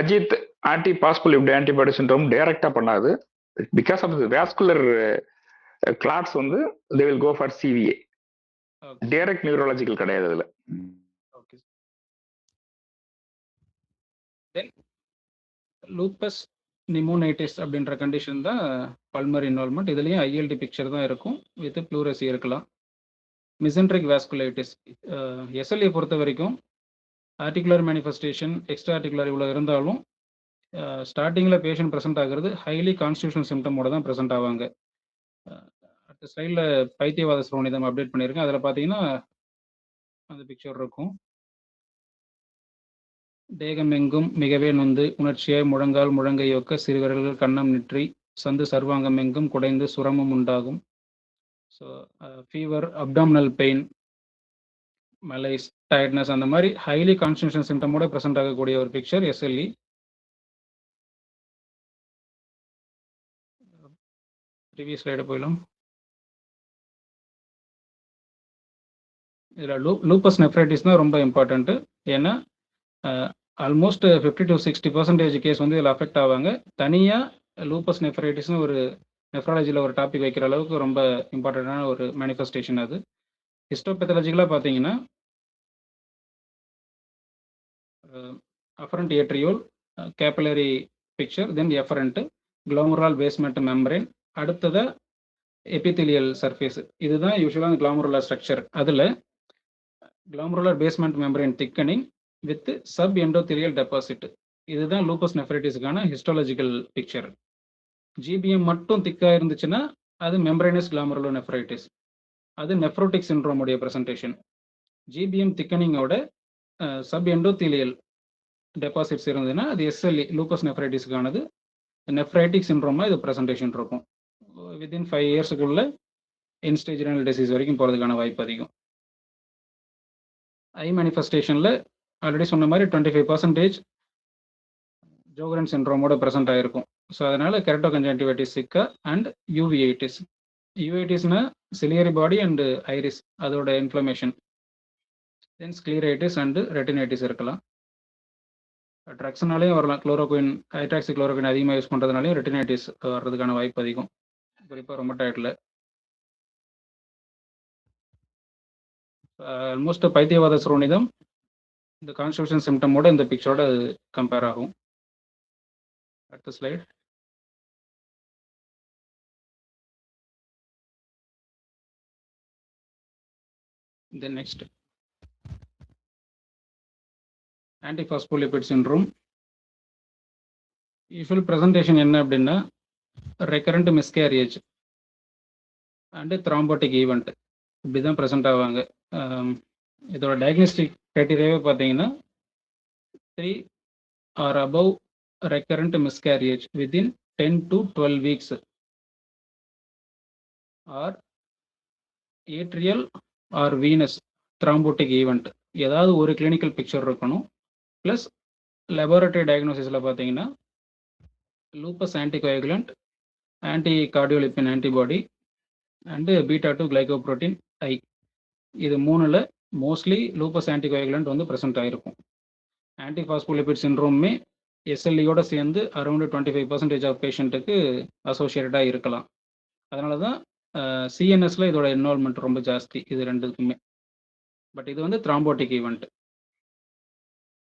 அஜித் ஆன்டிபாஸ்போலிபிட் ஆன்டிபாடி சிண்ட்ரோம் டைரக்டா பண்ணாது. பிகாஸ் ஆஃப் வாஸ்குலர் கிளாட்ஸ் வந்து they will go for CVA. Direct neurological கிடையாது அதுல. ஓகே. தென் லூப்பஸ் நிமோனைட்டிஸ் அப்படின்ற கண்டிஷன் தான் பல்மரி இன்வால்மெண்ட். இதுலேயும் ஐஎல்டி பிக்சர் தான் இருக்கும், வித் ப்ளூரசி இருக்கலாம். மிசென்ட்ரிக் வாஸ்குலைட்டிஸ் எஸ்எல்ஏ பொறுத்த வரைக்கும் ஆர்டிகுலர் மேனிஃபெஸ்டேஷன், எக்ஸ்ட்ரா ஆர்டிகுலர் இவ்வளோ இருந்தாலும் ஸ்டார்டிங்கில் பேஷண்ட் ப்ரெசென்ட் ஆகிறது ஹைலி கான்ஸ்டியூஷனல் சிம்டமோட தான் ப்ரெசென்ட் ஆவாங்க. அடுத்த ஸ்லைடில் பைத்தியவாத ஸ்ரோனிதம் அப்டேட் பண்ணியிருக்கேன், அதில் பார்த்தீங்கன்னா அந்த பிக்சர் இருக்கும். தேகம் எங்கும் மிகவே நொந்து உணர்ச்சியாய் முழங்கால் முழங்கையொக்க சிறுவிரல்கள் கன்னம் நிற்றி சந்து சர்வாங்கம் எங்கும் குடைந்து சுரமும் உண்டாகும். So fever, abdominal pain, malaise, tiredness அந்த மாதிரி ஹைலி கான்ஸ்டியூஷனல் சிம்டமோட ப்ரெசென்ட் ஆகக்கூடிய ஒரு பிக்சர் எஸ்எல்இ. ப்ரீவியஸ் ஸ்லைடு போயிடும். இதில் லூப்பஸ் நெஃப்ரைட்டிஸ் தான் ரொம்ப இம்பார்ட்டண்ட்டு. ஏன்னா ஆல்மோஸ்ட் 50 to 60% கேஸ் வந்து இதில் அஃபெக்ட் ஆவாங்க. தனியாக லூப்பஸ் நெஃப்ரைட்டிஸ்னு ஒரு நெஃப்ராலஜியில் ஒரு டாபிக் வைக்கிற அளவுக்கு ரொம்ப இம்பார்ட்டண்ட்டான ஒரு மேனிஃபெஸ்டேஷன் அது. ஹிஸ்டோபெத்தாலஜிக்கலாக பார்த்தீங்கன்னா afferent arteriole, capillary picture, then efferent, glomerular basement membrane, அடுத்ததாக எபித்திலியல் சர்ஃபேஸ். இதுதான் யூஸ்வலாக குளோமருலர் ஸ்ட்ரக்சர். அதில் glomerular basement membrane thickening with subendothelial deposit. இதுதான் லூப்பஸ் நெஃப்ரைட்டிஸுக்கான ஹிஸ்டாலஜிக்கல் பிக்சர். ஜிபிஎம் மட்டும் திக்காக இருந்துச்சுன்னா அது மெம்பரேனஸ் குளோமருலர் நெஃப்ரைட்டிஸ். அது நெஃப்ரோட்டிக் சிண்ட்ரோமுடைய ப்ரெசன்டேஷன். ஜிபிஎம் திக்கனிங்கோட சப் எண்டோதீலியல் டெபாசிட்ஸ் இருந்ததுன்னா அது எஸ்எல்இ லூப்பஸ் நெஃப்ரைட்டிஸ்க்கானது. நெஃப்ரைட்டிக் சிண்ட்ரோமா இது ப்ரெசன்டேஷன் இருக்கும். வித்தின் 5 இயர்ஸுக்குள்ள என்ஸ்டேஜ் ரெனல் டிசீஸ் வரைக்கும் போகிறதுக்கான வாய்ப்பு அதிகம். ஐ மேனிஃபெஸ்டேஷனில் ஆல்ரெடி சொன்ன மாதிரி 25% ஜோகரன் சிண்ட்ரோமோட ப்ரெசென்ட் ஆகிருக்கும். ஸோ அதனால் கெரட்டோகன்ஜன்டிவைட்டிஸ் சிக்கா அண்ட் யூவிஐட்டிஸ். யூவிஐட்டிஸ்னா சிலியரி பாடி அண்டு ஐரிஸ் அதோட inflammation. Then scleritis and retinitis இருக்கலாம். ட்ரக்ஸ்னாலேயும் வரலாம். குளோரோகுயின் ஹைட்ராக்சி குளோரோகுயின் அதிகமாக யூஸ் பண்ணுறதுனாலையும் ரெட்டினைட்டிஸ் வர்றதுக்கான வாய்ப்பு அதிகம், குறிப்பாக ரொம்ப டயட்டில். ஆல்மோஸ்ட் பைத்தியவாத சுரோனிதம் இந்த கான்ஸ்டியூஷன் சிம்டமோட இந்த பிக்சரோட கம்பேர் ஆகும். அடுத்த slide. Then next antiphospholipid syndrome. Usual presentation என்ன அப்படின்னா recurrent miscarriage and thrombotic event இப்படி தான் ப்ரெசென்ட் ஆவாங்க. இதோட டயக்னோஸ்டிக் க்ரைட்டீரியாவே பார்த்தீங்கன்னா 3 or above recurrent miscarriage within 10 to 12 weeks or atrial or venous thrombotic event. ஏதாவது ஒரு கிளினிக்கல் பிக்சர் இருக்கணும். ப்ளஸ் லெபார்டரி டயக்னோசிஸில் பார்த்தீங்கன்னா lupus anticoagulant, anticardiolipin antibody and beta two glycoprotein I. இது 3ல் மோஸ்ட்லி லூப்பஸ் ஆன்டிகோயாகுலண்ட் வந்து ப்ரெசென்ட் ஆகிருக்கும். ஆன்டிபாஸ்போலிபிட் சிண்ட்ரோமே எஸ்எல்இயோட சேர்ந்து அரௌண்ட் 25% ஆஃப் பேஷண்ட்டுக்கு அசோசியேட்டடாக இருக்கலாம். அதனால தான் சிஎன்எஸ்ல இதோட இன்வால்மெண்ட் ரொம்ப ஜாஸ்தி இது ரெண்டுக்குமே. பட் இது வந்து த்ராம்போட்டிக் ஈவெண்ட்.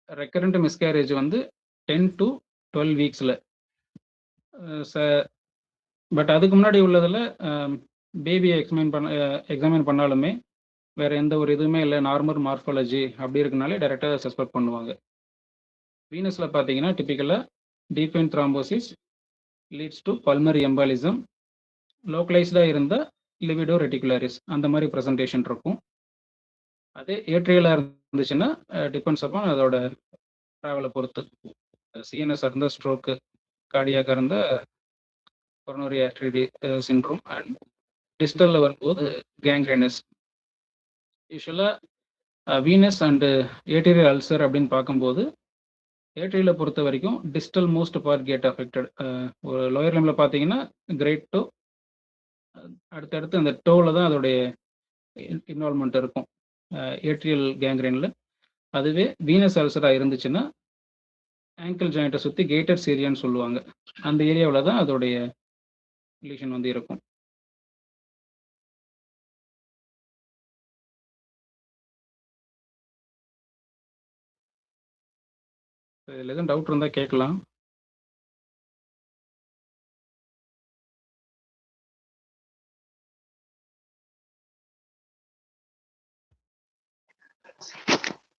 ரெக்கரண்ட் மிஸ்கேரேஜ் வந்து 10 to 12 வீக்ஸில். பட் அதுக்கு முன்னாடி உள்ளதில் பேபியை எக்ஸாமின் பண்ணாலுமே வேறு எந்த ஒரு இதுவுமே இல்லை, நார்மல் மார்ஃபாலஜி அப்படி இருக்குனாலே டைரெக்டாக சஸ்பெக்ட் பண்ணுவாங்க. வீனஸில் பார்த்தீங்கன்னா டிப்பிக்கலாக deep vein thrombosis leads to pulmonary embolism, லோக்கலைஸ்டாக இருந்தால் லிவிடோ ரெட்டிகுலாரிஸ் அந்த மாதிரி ப்ரெசன்டேஷன் இருக்கும். அதே ஏட்ரியலாக இருந்துச்சுன்னா டிபெண்ட்ஸ் அப்பான் அதோட ட்ராவலை பொறுத்து. சிஎன்எஸ் இருந்தால் ஸ்ட்ரோக்கு, கார்டியாக்காக இருந்தால் கொரோனரி ஆர்டரி சிண்ட்ரோம் அண்ட் டிஸ்டலில் வரும்போது கேங்க்ரைனஸ். யூஸ்வலாக வீனஸ் அண்டு ஏட்டீரியல் அல்சர் அப்படின்னு பார்க்கும்போது ஏட்ரியில் பொறுத்த வரைக்கும் distal most part get affected. ஒரு லோயர் லிம்பில் பார்த்தீங்கன்னா கிரேட் டோ, அடுத்தடுத்து அந்த டோவில் தான் அதோடைய இன்வால்மெண்ட் இருக்கும் ஏட்ரியல் கேங்க்ரைனில். அதுவே வீனஸ் அல்சராக இருந்துச்சுன்னா ஆங்கிள் ஜாயிண்ட்டை சுற்றி கேட்டட் ஏரியான்னு சொல்லுவாங்க. அந்த ஏரியாவில் தான் அதோடைய லீஷன் வந்து இருக்கும். இதில் எதுவும் டவுட் இருந்தால் கேட்கலாம்.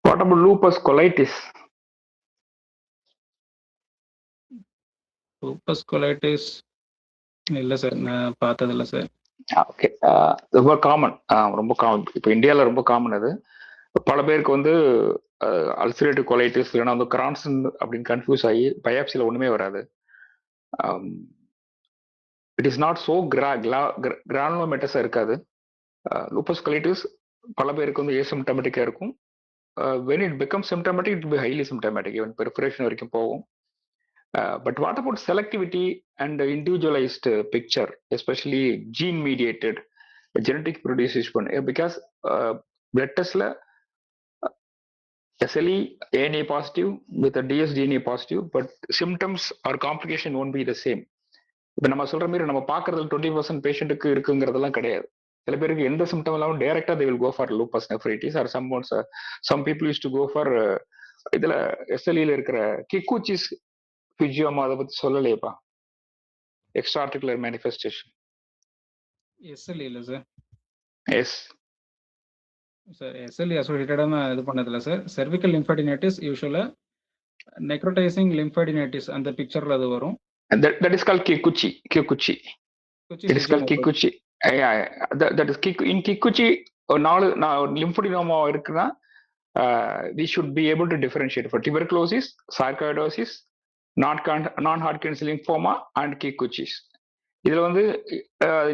What about lupus colitis? Lupus colitis இல்லை சார், நான் பார்த்ததில்லை சார். ஓகே, ரொம்ப காமன், ரொம்ப காமன். இப்போ இந்தியாவில் ரொம்ப காமன். அது பல பேருக்கு வந்து அல்சரேட்டிவ் கொலைட்டிஸ் இல்லைன்னா வந்து கிரான்சன் அப்படின்னு கன்ஃபியூஸ் ஆகி பயாப்சியில் ஒன்றுமே வராது. இட் இஸ் நாட் ஸோ கிரானுலோமெட்டஸாக இருக்காது. லூப்பஸ் கொலைட்டிஸ் பல பேருக்கு வந்து ஏசிம்டமேட்டிக்காக இருக்கும். When it become symptomatic it be highly symptomatic, even perforation வரைக்கும் போகும். But what about selectivity and individualized picture, especially gene mediated genetic predisposition? Because blood test la SLE ANA positive with a dsDNA positive, but symptoms or complication won't be the same. இப்போ நம்ம சொல்ற மாதிரி நம்ம பார்க்கறதுல 20% பேஷண்ட்டுக்கு இருக்குங்கிறதெல்லாம் கிடையாது. சில பேருக்கு எந்த சிம்டம் இல்லாமல் டைரக்டா they will go for lupus nephritis, or some people used to go for இதுல SLE இருக்கிற கிக்குச்சிஸ் பிஜியோமா. அதை பத்தி சொல்லலையப்பா, எக்ஸ்ட்ரா ஆர்டிகுலர் மேனிஃபெஸ்டேஷன். எஸ்எல்இ இல்லை சார். எஸ் சார், எஸ்எல்இ அசோசியேட்டடாக நான் இது பண்ணதில்லை சார். செர்விக்கல் லிம்ஃபடினைட்டிஸ் யூஸ்வலாக நெக்ரோடைசிங் லிம்ஃபடினைட்டிஸ் அந்த பிக்சரில் அது வரும். that is called kikuchi. It is called kikuchi. That is in Kikuchi ஒரு 4 லிம்போடினோமா இருக்குன்னா we should be able to differentiate for tuberculosis, sarcoidosis, non-Hodgkin's lymphoma and Kikuchi's. இதுல வந்து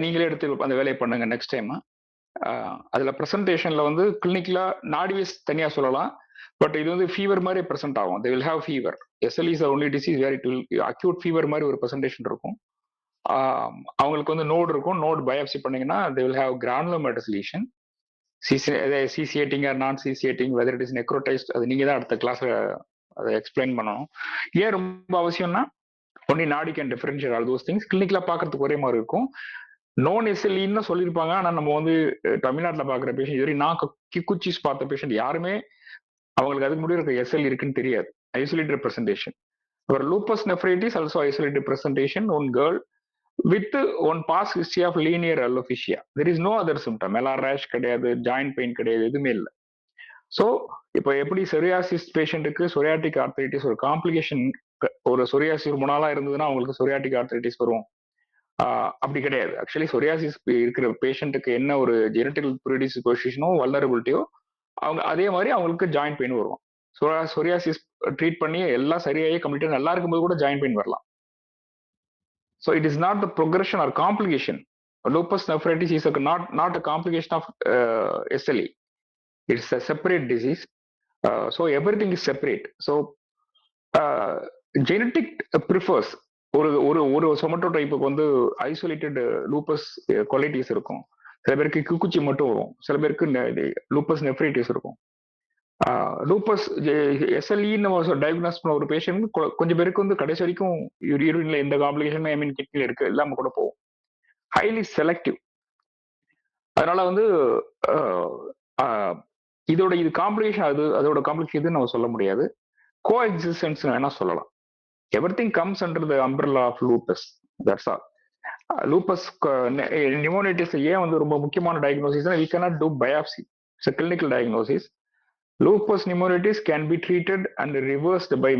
நீங்களே எடுத்து அந்த வேலையை பண்ணுங்க நெக்ஸ்ட் டைம். அதுல பிரசன்டேஷன்ல வந்து கிளினிக்கலா நாடிவிஸ் தனியா சொல்லலாம், பட் இது வந்து ஃபீவர் மாதிரி பிரசன்ட் ஆகும். they will have fever. SLE is the only disease where it will acute fever மாதிரி ஒரு பிரசன்டேஷன் இருக்கும். அவங்களுக்கு வந்து நோட் இருக்கும். நோட் பயாப்சி பண்ணீங்கன்னா they will have granulomatous lesion. Caseating or non caseating, whether it is necrotised, அது நீங்க தான் அடுத்த கிளாஸ்ல அதை எக்ஸ்பிளைன் பண்ணணும். ஏன் ரொம்ப அவசியம்னா only nadi can differentiate all those things. கிளினிக்ல பாக்குறதுக்கு ஒரே மாதிரி இருக்கும். நோன் எஸ்எல்இன்னு சொல்லியிருப்பாங்க, ஆனா நம்ம வந்து தமிழ்நாட்டில் பாக்குற பேஷண்ட் இதுவரை நான் கிக்குச்சிஸ் பார்த்த பேஷண்ட் யாருமே அவங்களுக்கு அதுக்கு முடிவு எஸ்எல் இருக்குன்னு தெரியாது. Isolated presentation. ஒரு lupus nephritis also isolated presentation, one girl with one past history of linear alopecia. There is no other symptom. LR rash கிடையாது, ஜாயிண்ட் பெயின் கிடையாது, எதுவுமே இல்லை. ஸோ இப்போ எப்படி சொரியாசிஸ் பேஷண்ட்டுக்கு சொரியாட்டிக் ஆர்த்ரைட்டிஸ் ஒரு காம்ப்ளிகேஷன், ஒரு சொரியாசிஸ் ரொம்ப நாளா இருந்ததுன்னா அவங்களுக்கு சொரியாட்டிக் ஆர்த்ரைட்டிஸ் வரும், அப்படி கிடையாது. ஆக்சுவலி சொரியாசிஸ் இருக்கிற பேஷண்ட்டுக்கு என்ன ஒரு ஜெனட்டிக்கல் ப்ரிடிஸ்பொசிஷனோ வல்னரபிலிட்டியோ அவங்க அதே மாதிரி அவங்களுக்கு ஜாயிண்ட் பெயின் வரும். சொரியாசிஸ் ட்ரீட் பண்ணி எல்லாம் சரியாகி கம்ப்ளீட்டாக நல்லா இருக்கும்போது கூட ஜாயிண்ட் பெயின் வரலாம். So it is not the progression or complication. Lupus nephritis is not a complication of SLE. It's a separate disease. So everything is separate. So genetic prefers ஒரு சொமட்டோடைப்புக்கு வந்து ஐசோலேட்டட் லூப்பஸ் கொலைட்டிஸ் இருக்கும், சில பேருக்கு Kikuchi மட்டும் வரும், சில பேருக்கு lupus nephritis இருக்கும். லூப்பஸ் எஸ்எல்இன்னு நம்ம டயக்னோஸ் பண்ண ஒரு பேஷண்ட் கொஞ்சம் பேருக்கு வந்து கடைசி வரைக்கும் யூரின்ல எந்த காம்ப்ளிகேஷன் ஐ மீன் கிட்னில இருக்கு இல்லாம கூட போகும். Highly selective. அதனால வந்து இது காம்ப்ளிகேஷன், அதோட காம்ப்ளிகேஷன் நம்ம சொல்ல முடியாது. கோ எக்ஸிஸ்டன்ஸ் வேணா சொல்லலாம். Everything comes under the umbrella of lupus. That's all. Lupus pneumonitis ஏன் வந்து ரொம்ப முக்கியமான diagnosis, we cannot do biopsy. It's a clinical diagnosis. Lupus pneumonitis can be treated and reversed by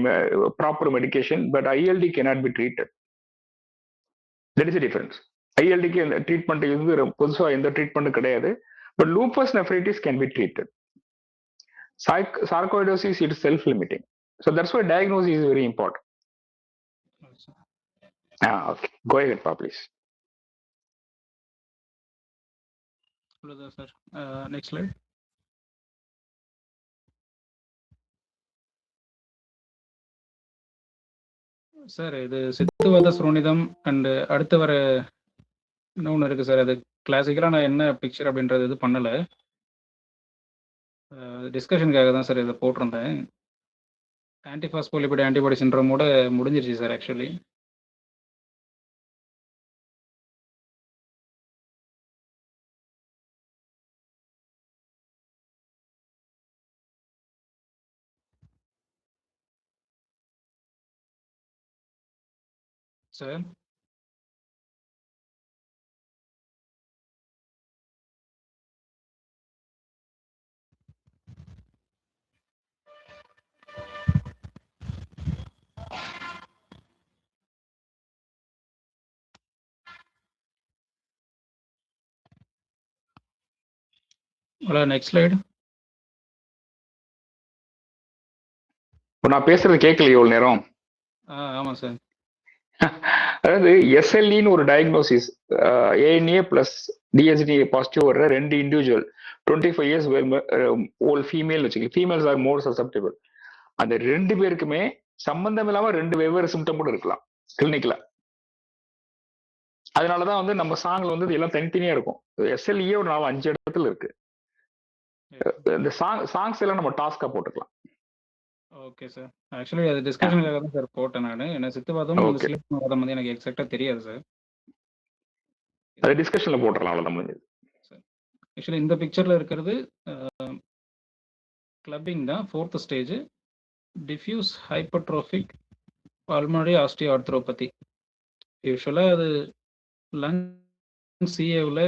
proper medication, but ILD cannot be treated. That is the difference. ILD க்கு treatment வந்து புதுசாக எந்த treatment கிடையாது, but lupus nephritis can be treated. Sarcoidosis is self-limiting. So that's why diagnosis is very important. Okay. Go ahead, Pa, please. Sir. Next slide. Sir இது சித்துவத சுரோனிதம் and அடுத்து வர இன்னொன்று இருக்கு சார். அது கிளாசிக்கலாக நான் என்ன பிக்சர் அப்படின்றது இது பண்ணலை, டிஸ்கஷனுக்காக தான் சார் இதை போட்டிருந்தேன். ஆன்டிபாஸ்போலிபிட் ஆன்டிபாடி சிண்ட்ரோமோட முடிஞ்சிருச்சு sir actually. Sir next slide. நான் பேசுறது கேட்கலையே இவ்வளவு நேரம். ஆமா சார். அதாவது எஸ்எல்இன்னு ஒரு diagnosis, ANA plus DST positive வர்ற 2 இண்டிவிஜுவல் 25 years ஓல்ட் ஃபீமேல் வச்சுக்கல, ஃபீமேல்ஸ் ஆர் மோர் சசப்டபிள். அந்த 2 பேருக்குமே சம்பந்தம் இல்லாம 2 வெவ்வேறு சிம்டம் கூட இருக்கலாம் கிளினிக்ல. அதனாலதான் வந்து நம்ம சாங்ல வந்து எல்லாம் தனித்தனியா இருக்கும். எஸ்எல்இயே ஒரு 4-5 இடத்துல இருக்கு. இந்த சாங்ஸ் எல்லாம் நம்ம டாஸ்கா போட்டுக்கலாம். Okay sir. ஆக்சுவலி அது டிஸ்கஷனுக்காக தான் சார் போட்டேன் நான். என்ன சித்துவாதம் சிலப்பவாதம் வந்து எனக்கு எக்ஸாக்டா தெரியாது சார். அது டிஸ்கஷன்ல போட்டுறலாம், அவ்வளவுதான் முடிஞ்சது. ஆக்சுவலி இந்த பிக்சர்ல இருக்கிறது கிளப்பிங் தான் 4th stage, diffuse hypertrophic pulmonary ஆஸ்டியோஆர்த்ரோபதி. யூஸ்வலாக அது லங் சிஏவில்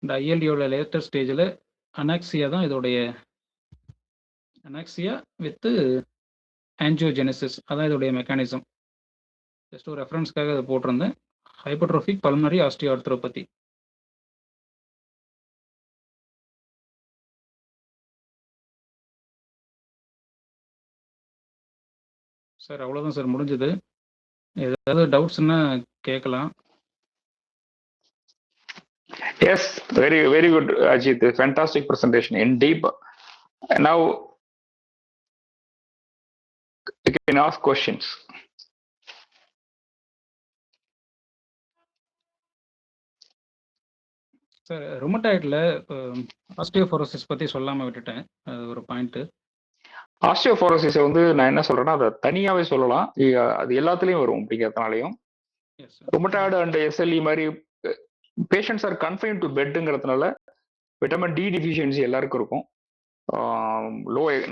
இந்த ஐஎல்டியோட லேட்டர் ஸ்டேஜில் அனாக்சியா தான் இதோடைய அனாக்சியா வித் ஆன்ஜியோஜெனசிஸ், அதான் இதோடைய மெக்கானிசம். ஜஸ்ட் ஒரு ரெஃபரன்ஸ்க்காக அதை போட்டிருந்தேன். Hypertrophic pulmonary ஆஸ்டியோஆர்த்ரோபதி. சார் அவ்வளோதான் சார் முடிஞ்சது. ஏதாவது டவுட்ஸ்னா கேட்கலாம். Yes, very, very good, Ajit. Fantastic presentation in deep. Now you can ask questions. Sir ருமட்டாய்டில் ஆஸ்டியோஃபோரோசிஸ் பற்றி சொல்லாமல் விட்டுட்டேன். அது ஒரு பாயிண்ட்டு. ஆஸ்டியோபோரோசிஸ் வந்து நான் என்ன சொல்றேன்னா, அதை தனியாவே சொல்லலாம். அது எல்லாத்துலயும் வரும் அப்படிங்கிறதுனாலையும். Yes sir. Rheumatoid and SLE மாதிரி பேஷண்ட்ஸ் ஆர் கன்ஃபைன் டு பெட்டுங்கிறதுனால விட்டமின் டி டிஃபிஷியன்சி எல்லாருக்கும் இருக்கும்.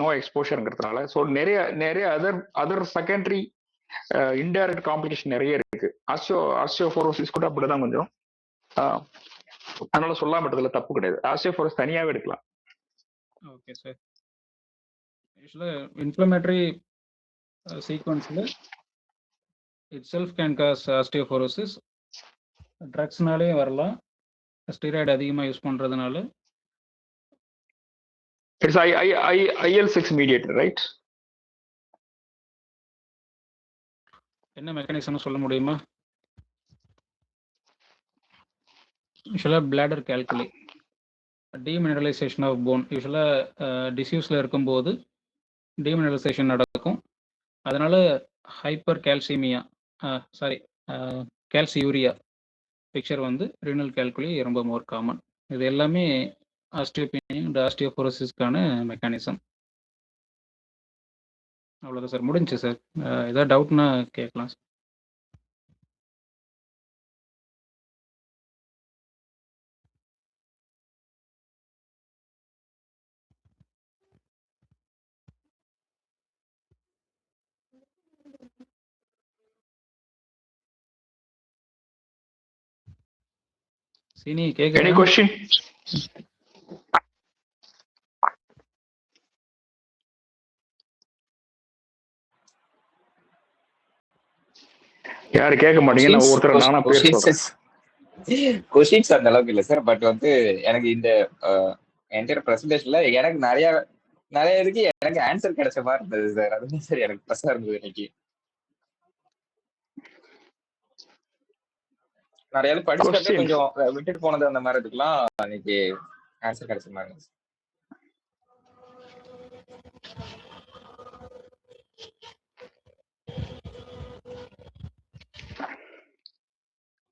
நோ எக்ஸ்போஷருங்கிறதுனால. ஸோ நிறைய நிறைய அதர் செகண்டரி இன்டைரக்ட் காம்ப்ளிகேஷன் நிறைய இருக்கு. ஆஸ்டியோபோரோசிஸ் கூட அப்படிதான் கொஞ்சம். அதனால சொல்லாம விட்டதுல தப்பு கிடையாது. ஆஸ்டியோபோரோசிஸ் தனியாவே எடுக்கலாம். Okay sir. யூஸ்வலாக இன்ஃப்ளமேட்டரி சீக்வன்ஸில் itself can cause osteoporosis. ட்ரக்ஸ்னாலேயும் வரலாம். ஸ்டீராய்டு அதிகமாக யூஸ் பண்ணுறதுனால. It's IL-6 mediator, right? என்ன மெக்கானிசம்னு சொல்ல முடியுமா? யூஸ்வலாக பிளாடர் கேல்குலி, டீமினரலைசேஷன் ஆஃப் போன். யூஸ்வலாக டிசியூஸில் இருக்கும்போது டீமினரலைசேஷன் நடக்கும். அதனால் ஹைப்பர் கேல்சிமியா கேல்சியூரியா பிக்சர் வந்து ரீனல் கேல்குலி ரொம்ப மோர் காமன். இது எல்லாமே ஆஸ்டியோபெனி அண்ட் ஆஸ்டியோபோரோசிஸ்க்கான மெக்கானிசம். அவ்வளோதான் சார், முடிஞ்சு சார். ஏதாவது டவுட்னா கேட்கலாம் சார். சீனி Any கேட்குறேன். question? யாரு கேட்க மாட்டீங்க? நான் ஒருத்தர் நானா பேர் சொல்றேன். கொஸ்டின்ஸ் அந்த அளவுக்கு இல்ல சார். பட் வந்து எனக்கு இந்த என்டையர் பிரசன்டேஷன்ல எனக்கு நிறைய இதுக்கு எனக்கு ஆன்சர் கிடைச்ச மாதிரி இருந்தது சார். அதுதான் சார் எனக்கு ப்ளஸ்ஸா இருந்தது இன்னைக்கு. நிறைய படிச்சுட்டு கொஞ்சம் விட்டுட்டு போனது அந்த மாதிரி இதுக்கெல்லாம் இன்னைக்கு ஆன்சர் கிடைச்ச மாதிரி இருந்துச்சு.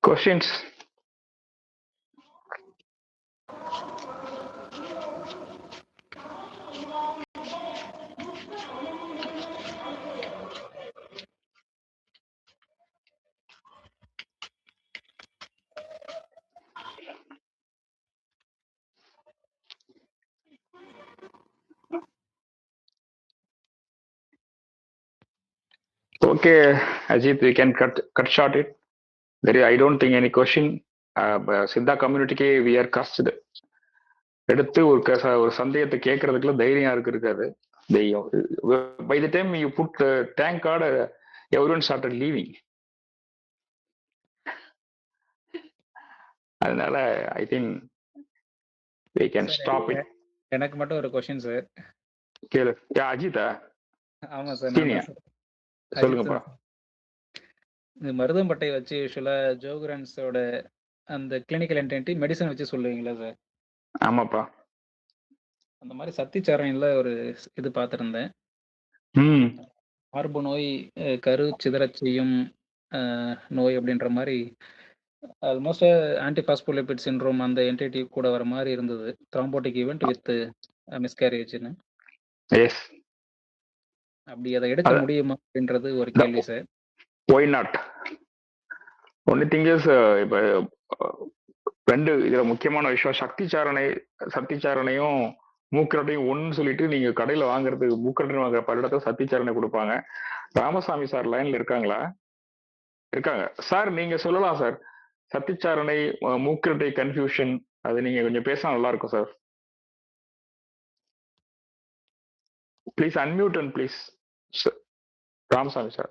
Questions? Okay, Ajit, we can cut short it. I don't think any question. Siddha கம்யூனிட்டிக்கு we are cursed. எடுத்து ஒரு சந்தேகத்தை கேட்கறதுக்குள்ள தைரியம் இருக்காது. By the time you put thank God, everyone started leaving. அதனால I think we can stop it. எனக்கு மட்டும் ஒரு கொஸ்டின் சார். கேளு. அஜிதா? ஆமா சார். சொல்லுங்கப்பா. இந்த மருதம்பட்டை வச்சு யூஸ்வலா ஜோகுரன்ஸோட அந்த கிளினிக்கல் என்டிட்டி மெடிசன் வச்சு சொல்லுவீங்களா சார்? ஆமாப்பா. அந்த மாதிரி சத்திச்சாரணியில் ஒரு இது பார்த்துருந்தேன். மார்பு நோய் கரு சிதறச் செய்யும் நோய் அப்படின்ற மாதிரி ஆல்மோஸ்ட் ஆன்டிபாஸ்போலிபிட் சிண்ட்ரோம் அந்த என்டிட்டி கூட வர மாதிரி இருந்தது. த்ராம்போட்டிக் ஈவெண்ட் வித் மிஸ்கேரேஜ்னு. அப்படி அதை எடுக்க முடியுமா அப்படின்றது ஒரு கேள்வி sir. Why not? Only thing is, இப்போ ரெண்டு இதுல முக்கியமான விஷயம், சக்திச்சாரணையும் மூக்கரட்டையும் ஒன்னு சொல்லிட்டு நீங்க கடையில வாங்குறதுக்கு மூக்கரட்டை வாங்குற பல்லடத்தை சத்திச்சாரணை கொடுப்பாங்க. ராமசாமி சார் லைன்ல இருக்காங்களா? இருக்காங்க சார். நீங்க சொல்லலாம் சார். சத்திச்சாரணை மூக்கரட்டை கன்ஃபியூஷன் அது நீங்க கொஞ்சம் பேசினா நல்லா இருக்கும் sir. Please unmute and please Ramasamy sir.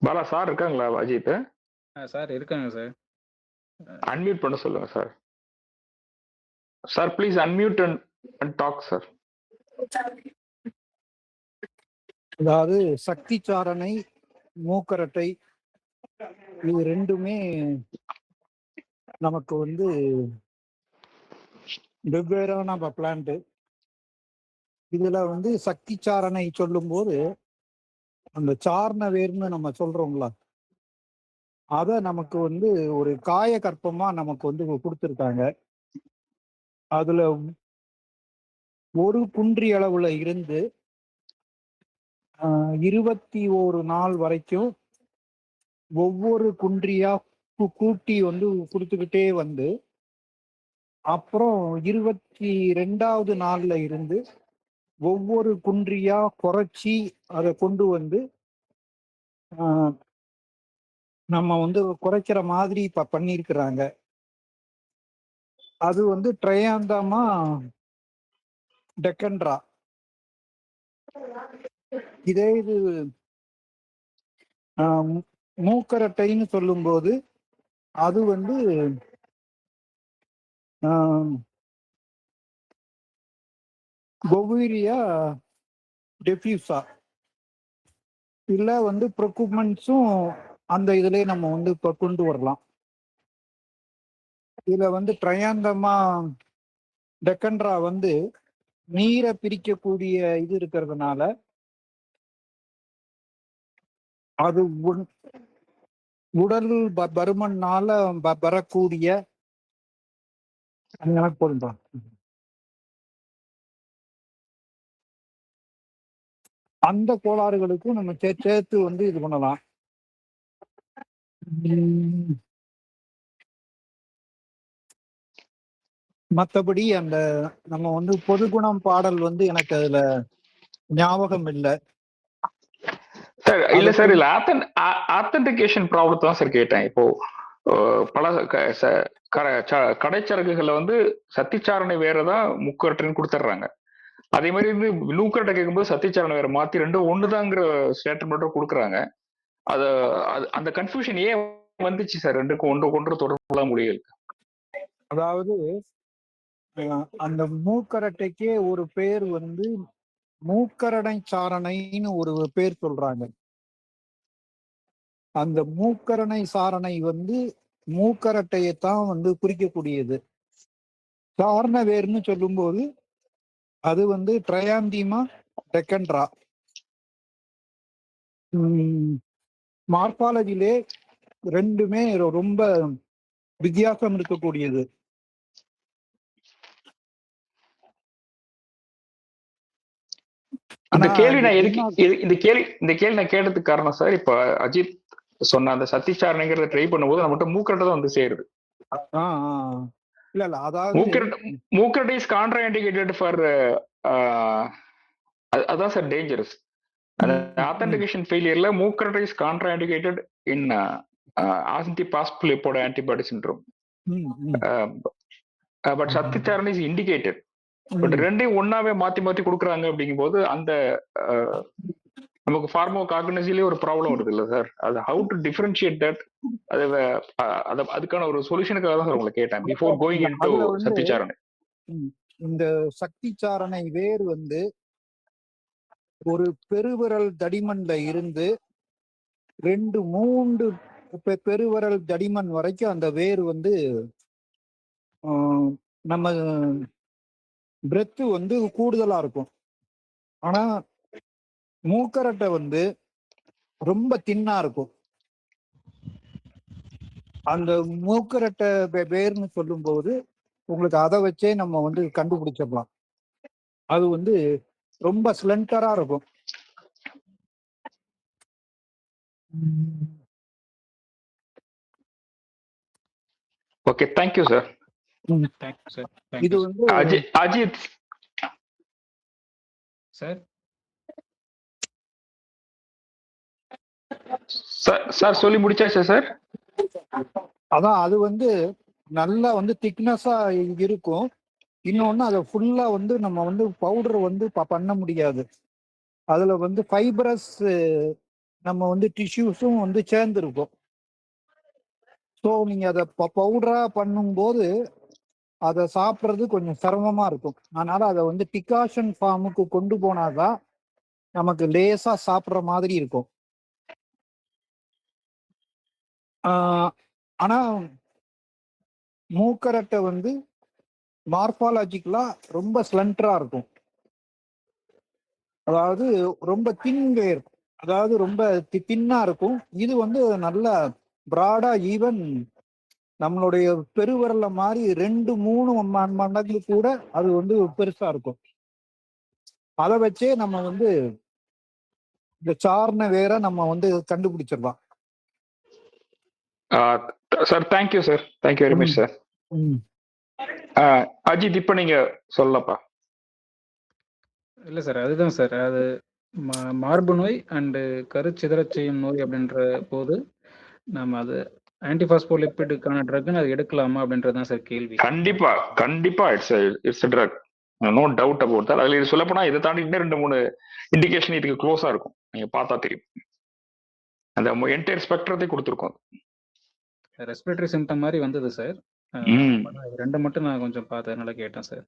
Bala sir இருக்காங்களா? அஜித் சார் இருக்காங்க சார். அன்மியூட் பண்ண சொல்லுங்க sir. Sir please unmute and talk sir. அதாவது சக்தி சாரணை, மூக்கரட்டை, இது ரெண்டுமே நமக்கு வந்து வெவ்வேறான பிளான்ட். இதுல வந்து சக்தி சாரணை சொல்லும் போது அந்த சாரண வேர்னு நம்ம சொல்றோம்ல, அத நமக்கு வந்து ஒரு காய கற்பமா நமக்கு வந்து கொடுத்துருக்காங்க. அதுல ஒரு குன்றி அளவுல இருந்து 21 நாள் வரைக்கும் ஒவ்வொரு குன்றியா கூட்டி வந்து கொடுத்துக்கிட்டே வந்து, அப்புறம் 22வது நாள்ல இருந்து ஒவ்வொரு குன்றியா குறைச்சி அதை கொண்டு வந்து நம்ம வந்து குறைக்கிற மாதிரி இப்ப பண்ணியிருக்கிறாங்க. அது வந்து ட்ரையாந்தமா டெக்கன்ட்ரா. இதே இது மூக்கரட்டைன்னு சொல்லும்போது அது வந்து பொவீரியா டெஃப்யூசா, இல்ல வந்து ப்ரொக்யூப்மெண்ட்ஸும் அந்த இதுலயே நம்ம வந்து இப்ப கொண்டு வரலாம். இதுல வந்து ட்ரையாந்தமா டெக்கன்ட்ரா வந்து நீரை பிரிக்கக்கூடிய இது இருக்கிறதுனால அது உடல் பருமனால வரக்கூடிய எனக்கு போதும்பா அந்த கோளாறுகளுக்கும் நம்ம சேர்த்து வந்து இது பண்ணலாம். மற்றபடி அந்த நம்ம வந்து பொதுகுணம் பாடல் வந்து எனக்கு அதுல ஞாபகம் இல்லை சார். இல்ல சார், இல்ல ஆத்தன்டிகேஷன் ப்ராப்ளம் தான் சார் கேட்டேன். இப்போ பல கடைச்சரக்குகளை வந்து சத்திச்சாரணை வேறதான் முக்கரட்டைன்னு கொடுத்துட்றாங்க. அதே மாதிரி வந்து நூக்கரட்டை கேட்கும்போது சத்திச்சாரணை வேற மாத்தி ரெண்டும் ஒண்ணுதாங்கிற ஸ்டேட்மெண்ட்டும் கொடுக்குறாங்க. அது அந்த கன்ஃபியூஷன் ஏன் வந்துச்சு சார்? ரெண்டுக்கும் ஒன்று தொடர்புலாம் முடியல. அதாவது அந்த மூக்கரட்டைக்கே ஒரு பேர் வந்து மூக்கரடை சாரணைன்னு ஒரு பேர் சொல்றாங்க. அந்த மூக்கரணை சாரணை வந்து மூக்கரட்டையத்தான் வந்து குறிக்கக்கூடியது. சாரண வேர்னு சொல்லும்போது அது வந்து ட்ரையாந்திமா டெக்கன்ட்ரா. மார்பாலஜிலே ரெண்டுமே ரொம்ப வித்தியாசம் இருக்கக்கூடியது. இந்த கேள்வி நான் கேட்டதுக்கு காரணம் சார், இப்ப அஜித் சொன்ன அந்த சத்திச்சாரணைங்கிறத ட்ரை பண்ணும்போது நம்மகிட்ட மூக்கரட்டை தான் வந்து சேருது. இல்ல அதாவது mookkarattai is contraindicated for, அதான் சார் டேஞ்சரஸ். அந்த ஆத்தன்டிகேஷன் ஃபெயிலியர்ல mookkarattai is contraindicated in antiphospholipid antibody syndrome. But sathisaranai is indicated. But ரெண்டையும் ஒன்னாவே மாத்தி கொடுக்குறாங்க அப்படிங்கும்போது அந்த நமக்கு ஃபார்மோ காக்னசிலே ஒரு ப்ராப்ளம் வருது இல்ல சார்? அது ஹவு டு டிஃபரன்ஷியேட் தட், அதுக்கான ஒரு சொல்யூஷனுக்காக தான் சார் உங்களை கேட்டேன் பிஃபோர் கோயிங் இன்டு சத்திச்சாரணை. இந்த சக்திச்சாரணை வேர் வந்து ஒரு பெருவிரல் தடிமன்ல இருந்து 2-3 பெருவிரல் தடிமன் வரைக்கும் அந்த வேர் வந்து நம்ம பிரெத்து வந்து கூடுதலா இருக்கும். ஆனா மூக்கரட்டை வந்து ரொம்ப தின்னா இருக்கும். அந்த மூக்கரட்டை வேர்னு சொல்லும் போது உங்களுக்கு அதை வச்சே நம்ம வந்து கண்டுபிடிச்சிடலாம். அது வந்து ரொம்ப ஸ்லெண்டரா இருக்கும். Okay, thank you sir. இது வந்து அஜித் சார் சார் சொல்லி முடிச்சாச்சா சார்? அதான் அது வந்து நல்லா வந்து திக்னஸா இருக்கும். இன்னொன்னு அதை ஃபுல்லா வந்து நம்ம வந்து பவுடர் வந்து பண்ண முடியாது. அதுல வந்து ஃபைபரஸ் நம்ம வந்து டிஷ்யூஸும் வந்து சேர்ந்துருக்கும். ஸோ நீங்கள் அதை பவுடராக பண்ணும்போது அதை சாப்பிட்றது கொஞ்சம் சிரமமாக இருக்கும். அதனால் அதை வந்து டிகாஷன் ஃபார்முக்கு கொண்டு போனாதான் நமக்கு லேசாக சாப்பிட்ற மாதிரி இருக்கும். ஆனால் மூக்கரட்டை வந்து மார்பாலஜிக்கலாக ரொம்ப ஸ்லண்டராக இருக்கும். அதாவது ரொம்ப தின் வேர், அதாவது ரொம்ப தின்னா இருக்கும். இது வந்து நல்ல ப்ராடா, ஈவன் நம்மளுடைய பெருவிரல மாதிரி 2-3 மடங்கு கூட அது வந்து பெருசா இருக்கும். அதை வச்சே நம்ம வந்து இந்த சார்ன வேற நம்ம வந்து கண்டுபிடிச்சிடலாம். Sir thank you sir, thank you very much sir. Ajith இப்ப நீங்க சொல்லப்பா. இல்லை சார், அதுதான் சார். அது மார்பு நோய் அண்டு கருச்சிதறச் செய்யும் நோய் அப்படின்ற போது நம்ம அது ஆன்டிபாஸ்போலிப்பிடுக்கான ட்ரக்னு அது எடுக்கலாமா அப்படின்றது தான் சார் கேள்வி. கண்டிப்பா கண்டிப்பா it's drug, no doubt about that. அதுல சொல்லப்போனா இதை தாண்டி இன்னும் 2-3 இண்டிகேஷன் இதுக்கு க்ளோஸா இருக்கும், நீங்க பார்த்தா தெரியும். அந்த என்டையர் ஸ்பெக்ட்ரத்தை கொடுத்துருக்கோம். ரெஸ்பிரேட்டரி சிம்டம் மாதிரி வந்தது சார். ரெண்டு மட்டும் நான் கொஞ்சம் பார்த்ததுனால கேட்டேன் சார்.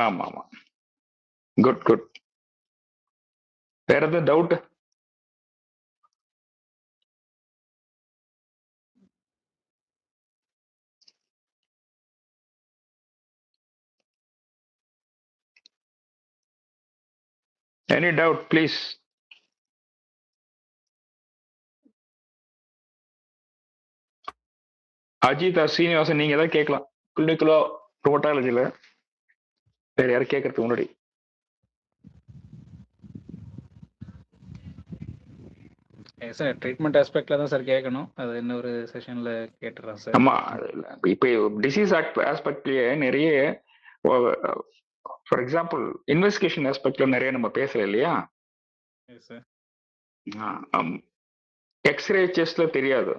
ஆமா ஆமா, குட் குட். வேற எதுவும் doubt? Any doubt, please? Ajith Srinivasan, நீங்க ஏதாவது கேட்கலாம் கிளினிக்கலோ ரோமட்டாலஜில, வேற யாரும் கேட்கறதுக்கு முன்னாடி. சார் ட்ரீட்மெண்ட் ஆஸ்பெக்ட்ல தான் சார் கேட்கணும், அது இன்னொரு செஷன்ல கேட்டுறேன் சார். ஆமா, இப்போ டிசீஸ் ஆஸ்பெக்ட்லயே நிறைய, ஃபார் எக்ஸாம்பிள் இன்வெஸ்டிகேஷன் ஆஸ்பெக்ட்ல நிறைய நம்ம பேசல இல்லையா? எக்ஸ்ரே செஸ்ட்ல தெரியாது,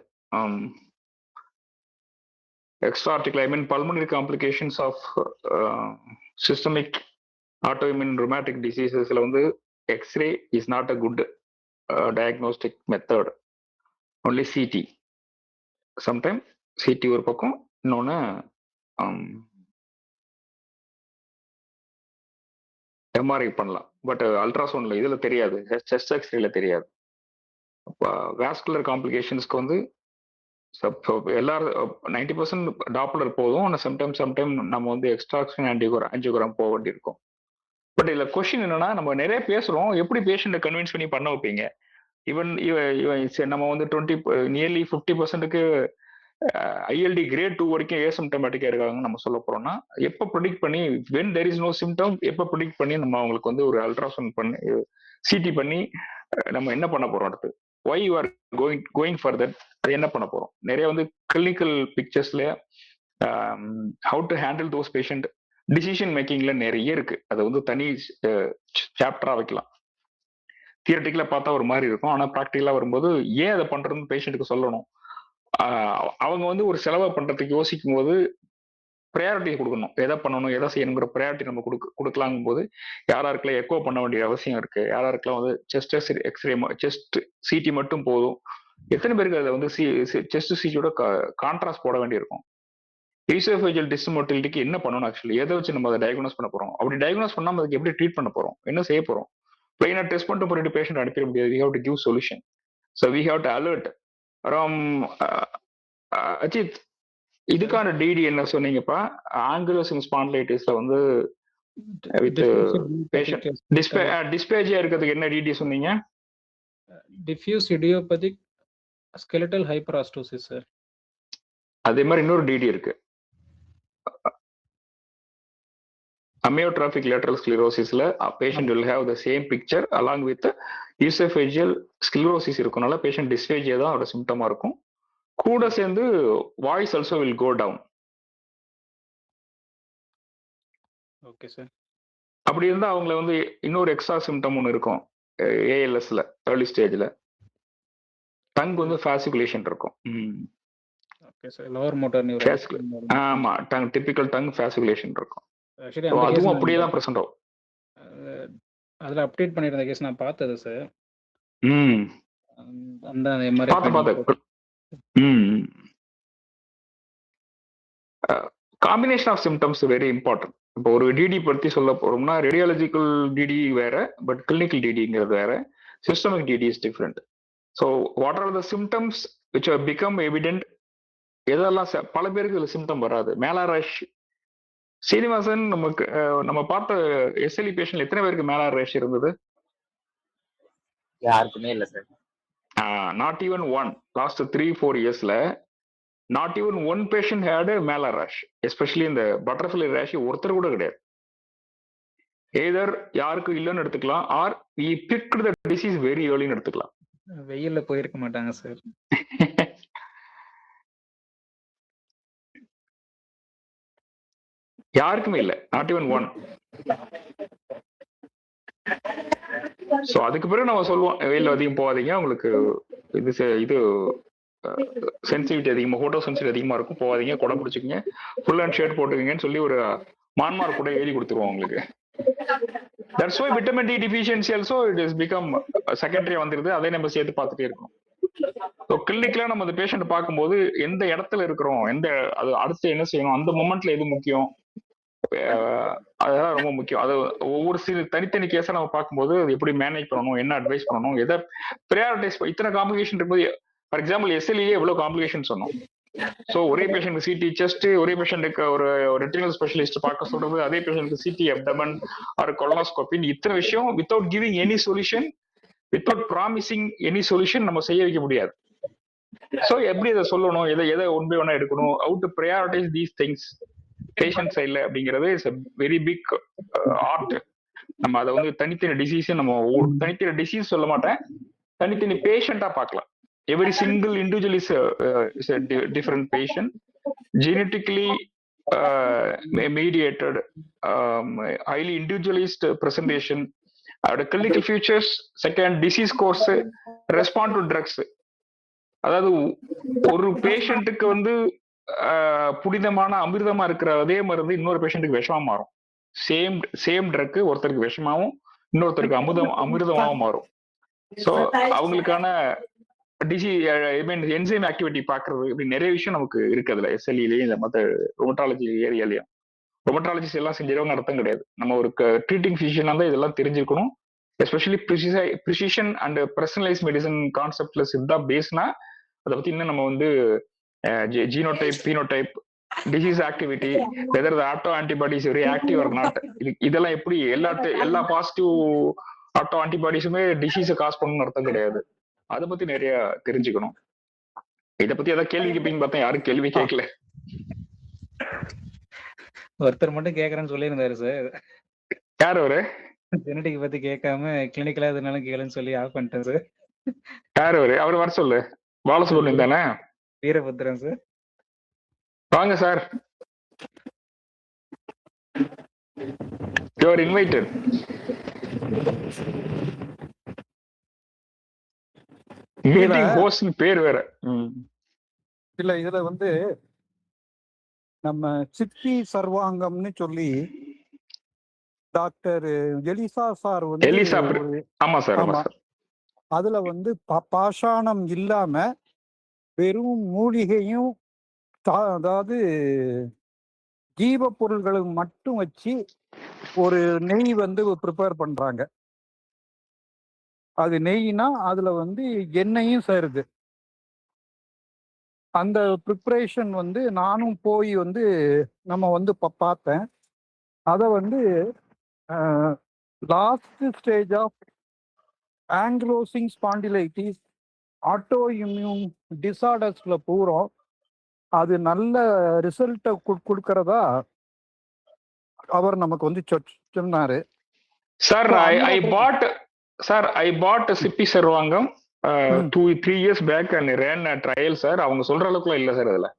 extra article, I mean pulmonary complications of systemic autoimmune rheumatic diseases la vandu X-ray is not a good diagnostic method, only CT. Sometimes CT ஒரு பக்கம், இன்னொன்று MRI பண்ணலாம், பட் அல்ட்ராசவுண்ட்ல இதுல தெரியாது, செஸ்ட் எக்ஸ்ரேல தெரியாது. வாஸ்குலர் காம்ப்ளிகேஷன்ஸ்க்கு வந்து எல்லாரும் 90% டாப்லர் போதும், ஆனால் சம்டைம் நம்ம வந்து எக்ஸ்ட்ராக்ஷன் ஆன்ஜியோகிராம் போக வேண்டியிருக்கும். பட் இதுல கொஸ்டின் என்னன்னா, நம்ம நிறைய பேசுறோம், எப்படி பேஷண்ட்டை கன்வின்ஸ் பண்ணி பண்ண வைப்பீங்க? ஈவன் நம்ம வந்து நியர்லி 50%க்கு ஐஎல்டி கிரேட் 2 வரைக்கும் ஏசிம்டமேட்டிக்கா இருக்காங்கன்னு நம்ம சொல்ல போறோம்னா, எப்போ ப்ரிடிக்ட் பண்ணி, when there is no symptom, எப்போ ப்ரிடிக்ட் பண்ணி நம்ம அவங்களுக்கு வந்து ஒரு அல்ட்ராசவுண்ட் பண்ணி சிடி பண்ணி நம்ம என்ன பண்ண போறோம் அடுத்து? why you are going for that, அது என்ன பண்ண போறோம்? நிறைய வந்து கிளினிக்கல் பிக்சர்ஸ்ல how to handle those patient, decision மேக்கிங்ல நிறைய இருக்கு. அது வந்து தனி சாப்டரா வைக்கலாம். தியரட்டிக்கலா பார்த்தா ஒரு மாதிரி இருக்கும், ஆனா ப்ராக்டிக்கலா வரும்போது ஏன் அதை பண்றதுன்னு பேஷண்ட்டுக்கு சொல்லணும். அவங்க வந்து ஒரு செலவை பண்றதுக்கு யோசிக்கும் போது ப்ரையாரிட்டி கொடுக்கணும், எதை பண்ணணும் எதை செய்யணுங்கிற ப்ரையாரிட்டி நம்ம கொடுக்கலாங்கும் போது, யாராருக்கெல்லாம் எக்கோ பண்ண வேண்டிய அவசியம் இருக்கு, யாராருக்கெல்லாம் வந்து செஸ்ட் எக்ஸ்ரே செஸ்ட் சிடி மட்டும் போதும், எத்தனை பேருக்கு அதில் வந்து செஸ்ட் சிடியோட கான்ட்ராஸ்ட் போட வேண்டியிருக்கும். ஈசோஃபேஜியல் டிஸ்மோட்டிலிட்டிக்கு என்ன பண்ணணும், ஆக்சுவலி எதை வச்சு நம்ம அதை டயக்னோஸ் பண்ண போறோம், அப்படி டயக்னோஸ் பண்ணாம அதுக்கு எப்படி ட்ரீட் பண்ண போறோம், என்ன செய்ய போறோம்? பிளைனா டெஸ்ட் பண்ணிட்டு போயிட்டு பேஷண்ட் அனுப்பிட முடியாது. We have to give solution. So we have to alert. Ajith, இதுக்கான டிடி என்ன சொன்னீங்கப்பா? ஆங்குலோசிங் ஸ்பாண்டிலைட்டிஸ்ல வந்து வித் பேஷண்ட் டிஸ்பேஜியா இருக்கிறதுக்கு என்ன டிடி சொன்னீங்க? Diffuse idiopathic skeletal hyperostosis sir. அதே மாதிரி இன்னொரு டிடி இருக்கு, amyotrophic lateral sclerosisல patient will have the same picture along with esophageal sclerosis இருக்கனால patient dysphagia தான் அவரோட சிம்டமா இருக்கும். கூட சேர்ந்து voice also will go down. Okay sir. அப்படி இருந்தா அவங்கள வந்து இன்னொரு எக்ஸ்ட்ரா சிம்டம் ஒன்று இருக்கும் ஏஎல்எஸ்ல ஏர்லி ஸ்டேஜ்ல, டங் வந்து ஃபாசிகுலேஷன் இருக்கும். Okay sir. Lower motor neuron. ஆமா, டங் டிபிக்கல் டங் ஃபாசிகுலேஷன் இருக்கும். அதுவும் அப்படியே தான் பிரசன்ட் ஆகும். அதுல அப்டேட் பண்ணிருந்த கேஸ் நான் பார்த்தது சார். அந்த அந்த மாதிரி பார்த்து combination of symptoms very important. இப்போ ஒரு டிடி பற்றி சொல்ல போறோம்னா ரேடியாலஜிக்கல் டிடி வேற, பட் கிளினிக்கல் டிடிங்கிறது வேற, systemic DD is different. So what are the symptoms which are become evident? எதெல்லாம் பல பேருக்கு இதுல சிம்டம் வராது. மேலா ரஷ், சீனிவாசன் நமக்கு நம்ம பார்த்த எஸ்எல்இ பேஷண்ட் எத்தனை பேருக்கு மேலா ரஷ் இருந்தது? யாருக்குமே இல்ல sir. Not even one. Last 3-4 இயர்ஸ்ல not even one patient had malar rash. Especially இந்த பட்டர்ஃப்ளை ரேஷ் ஒருத்தர் கூட கிடையாது. எதர் யாருக்கும் இல்லைன்னு எடுத்துக்கலாம், or we picked the disease very ஏர்லின்னு எடுத்துக்கலாம். வெயில்ல போயிருக்க மாட்டாங்க சார். யாருக்குமே இல்ல, நாட் ஈவன் ஒன். சோ அதுக்கு பிறகு நம்ம சொல்லுவோம் வெயில் அதிகம் போகாதீங்க, உங்களுக்கு இது சென்சிட்டிவிட்டி அதிகமா, போட்டோ சென்சிட்டிவிட்டி அதிகமா இருக்கும், போகாதீங்க, கொடை பிடிச்சிக்கங்க, ஃபுல் அண்ட் ஷர்ட் போட்டுக்கங்கன்னு சொல்லி ஒரு மான்மார் கூட எழுதி கொடுத்துருவோம் உங்களுக்கு. That's why vitamin D deficiency also it has become secondary வந்துருது. அதை நம்ம சேர்த்து பார்த்துட்டே இருக்கோம். ஸோ கிளினிக்ல நம்ம அந்த பேஷண்ட் பார்க்கும்போது எந்த இடத்துல இருக்கிறோம், எந்த அது அடுத்து என்ன செய்யணும், அந்த மொமெண்ட்ல எது முக்கியம், அதெல்லாம் ரொம்ப முக்கியம். அது ஒவ்வொரு தனித்தனி கேஸை நம்ம பார்க்கும்போது அது எப்படி மேனேஜ் பண்ணணும், என்ன அட்வைஸ் பண்ணணும், எதை ப்ரையாரிட்டைஸ். இத்தனை காம்ப்ளிகேஷன் இருக்கும்போது, ஃபார் எக்ஸாம்பிள் எஸ்எல்இயே எவ்வளவு காம்ப்ளிகேஷன் சொன்னோம். ஸோ ஒரே பேஷண்ட் சிடி செஸ்ட், ஒரே பேஷண்ட்டுக்கு ஒரு ரெட்டினல் ஸ்பெஷலிஸ்ட் பார்க்க சொல்றது, அதே பேஷண்ட்டுக்கு சிடி அப்டமன் ஒரு கொலனோஸ்கோபின், இத்தனை விஷயம் without giving any solution, without promising any solution நம்ம செய்ய வைக்க முடியாது. ஸோ எப்படி இதை சொல்லணும், எதை ஒன் பை ஒன்னா எடுக்கணும், how to prioritise these things patient சைட்ல அப்படிங்கிறது is a very big art. நம்ம அதை வந்து தனித்தனி டிசீஸ், நம்ம தனித்தனி டிசீஸ் சொல்ல மாட்டேன், தனித்தனி பேஷண்டா பார்க்கலாம். Every single individual is a different patient, genetically mediated, highly individualized presentation, clinical features, second disease course, respond to drugs. அதாவது ஒரு பேஷண்ட்டுக்கு வந்து புனிதமான அமிர்தமா இருக்கிற அதே மருந்து இன்னொரு பேஷண்ட்டுக்கு விஷமா மாறும். சேம் ட்ரக் ஒருத்தருக்கு விஷமாவும் இன்னொருத்தருக்கு அமிர்தமாவும் மாறும். ஸோ அவங்களுக்கான என்சைம் ஆக்டிவிட்டி பாக்குறது, இப்படி நிறைய விஷயம் நமக்கு இருக்கு அதுல. எஸ்எல்இலயும் இந்த மற்ற ரொமட்டாலஜி ஏரியாலையும் ரொமட்டாலஜிஸ்ட் எல்லாம் செஞ்சிருவாங்க அர்த்தம் கிடையாது. நம்ம ஒரு ட்ரீட்டிங் பிசிஷியனா தான் இதெல்லாம் தெரிஞ்சிருக்கணும். Especially precision and personalise medicine கான்செப்ட்ல சித்தா பேஸ்னா அதை பத்தி இன்னும் நம்ம வந்து genotype, phenotype, disease activity, whether the autoantibodies very active or not, இதெல்லாம் எப்படி எல்லா பாசிட்டிவ் ஆட்டோ ஆன்டிபாடிஸுமே டிசீஸை காஸ் பண்ணணும்னு அர்த்தம் கிடையாது. அதை பத்தி நிறைய தெரிஞ்சுக்கணும். இதை பத்தி ஏதாவது கேள்வி கேட்பீங்க பார்த்தா யாரும் கேள்வி கேட்கல. ஒருத்தர் மட்டும் கேட்கறேன்னு சொல்லியிருந்தாரு சார். யார் அவரு? ஜெனடிக் பத்தி கேட்காம கிளினிக்கலா எதுனாலும் கேளுன்னு சொல்லி ஆஃப் பண்ணிட்டேன் சார். யார் அவரு? அவர் வர சொல்லு. பாலசுப்ரமணியன் தானே? வீரபத்ரன் சார். வாங்க sir, you are invited. Meeting host பேர் வேற இல்ல. இதுல வந்து நம்ம சிப்பி சர்வாங்கம்னு சொல்லி டாக்டர் எலிசா சார் வந்து, ஆமா சார், அதுல வந்து பாஷாணம் இல்லாம வெறும் மூலிகையும் அதாவது ஜீவ பொருள்களும் மட்டும் வச்சு ஒரு நெய் வந்து ப்ரிப்பேர் பண்றாங்க. அது நெய்னா அதுல வந்து எண்ணெயும் சேருது. அந்த ப்ரிப்பரேஷன் வந்து நானும் போய் வந்து நம்ம வந்து பார்த்தேன். அதை வந்து last stage of ankylosing spondylitis, autoimmune டிசார்டர்ஸ்ல பூரா அது நல்ல ரிசல்ட்டை கொடுக்கறதா அவர் நமக்கு வந்து சொன்னாரு. Sir I put Sippi Sarvangam 2-3 years back and ran a trial sir. அவங்க சொல்ற அளவுக்குலாம் இல்ல சார் அதுல.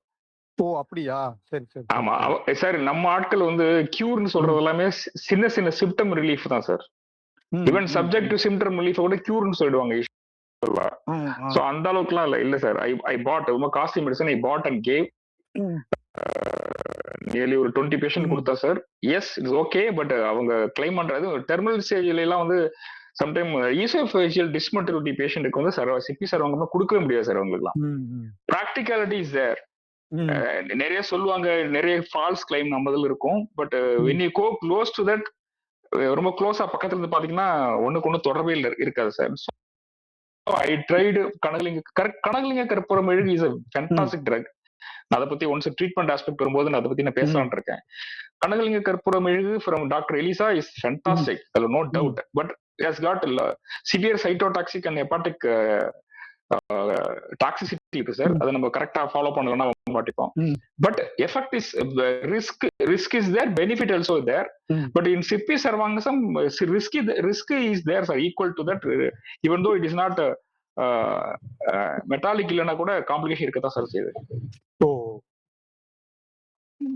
ஓ அப்படியா? சரி சரி. ஆமா சார், நம்ம ஆட்கள் வந்து கியூர்னு சொல்றது எல்லாமே சின்ன சின்ன சிம்டம் ரிலீஃப் தான் sir. Even subject to symptom relief கூட கியூர்னு சொல்லிடுவாங்க. சோ அந்த அளவுக்குலாம் இல்ல சார். ஐ பாட் ரொம்ப costly medicine, I bought and gave nearly ஒரு 20 பேஷண்ட் கொடுத்தா sir. Yes it's okay, but அவங்க கிளைம் பண்றது டெர்மினல் ஸ்டேஜ்ல எல்லாம் வந்து சம்டைம் ஈசோஃபேஷியல் டிஸ்மோட்டிலிட்டி பேஷண்ட்டுக்கு வந்து சிப்பி சர்வாங்கம் கொடுக்கவே முடியாது சார். அவங்களுக்குலாம் ப்ராக்டிகாலிட்டி இஸ் தேர். நிறைய சொல்லுவாங்க, நிறைய ஃபால்ஸ் கிளைம் நம்மதில் இருக்கும். But when you go close to that, ரொம்ப க்ளோஸா பக்கத்துல இருந்து பாத்தீங்கன்னா ஒண்ணுக்கு ஒண்ணு தொடர்பே இருக்காது சார். ஐ ட்ரைடு கனகலிங்க கற்பூரம் மெழுகு இஸ் a fantastic drug. அதை பத்தி ஒன்ஸ் ட்ரீட்மெண்ட் ஆஸ்பெக்ட் வரும்போது நான் அதை பத்தி நான் பேசலாம்னு இருக்கேன். Kanagalinga Karpooram Mezhugu from doctor Elisa is fantastic, அதுல no doubt. But has got severe cytotoxic and hepatic toxicity இருக்கு சார். அதை நம்ம கரெக்டா ஃபாலோ பண்ணலன்னா மாட்டிப்போம். But effect is risk is there, benefit also there. But in Sippi Sarvangasam risk is there sir, equal to that. Even though it is not metallic இல்லைன்னா கூட complication இருக்கதான் sir செய்யுது.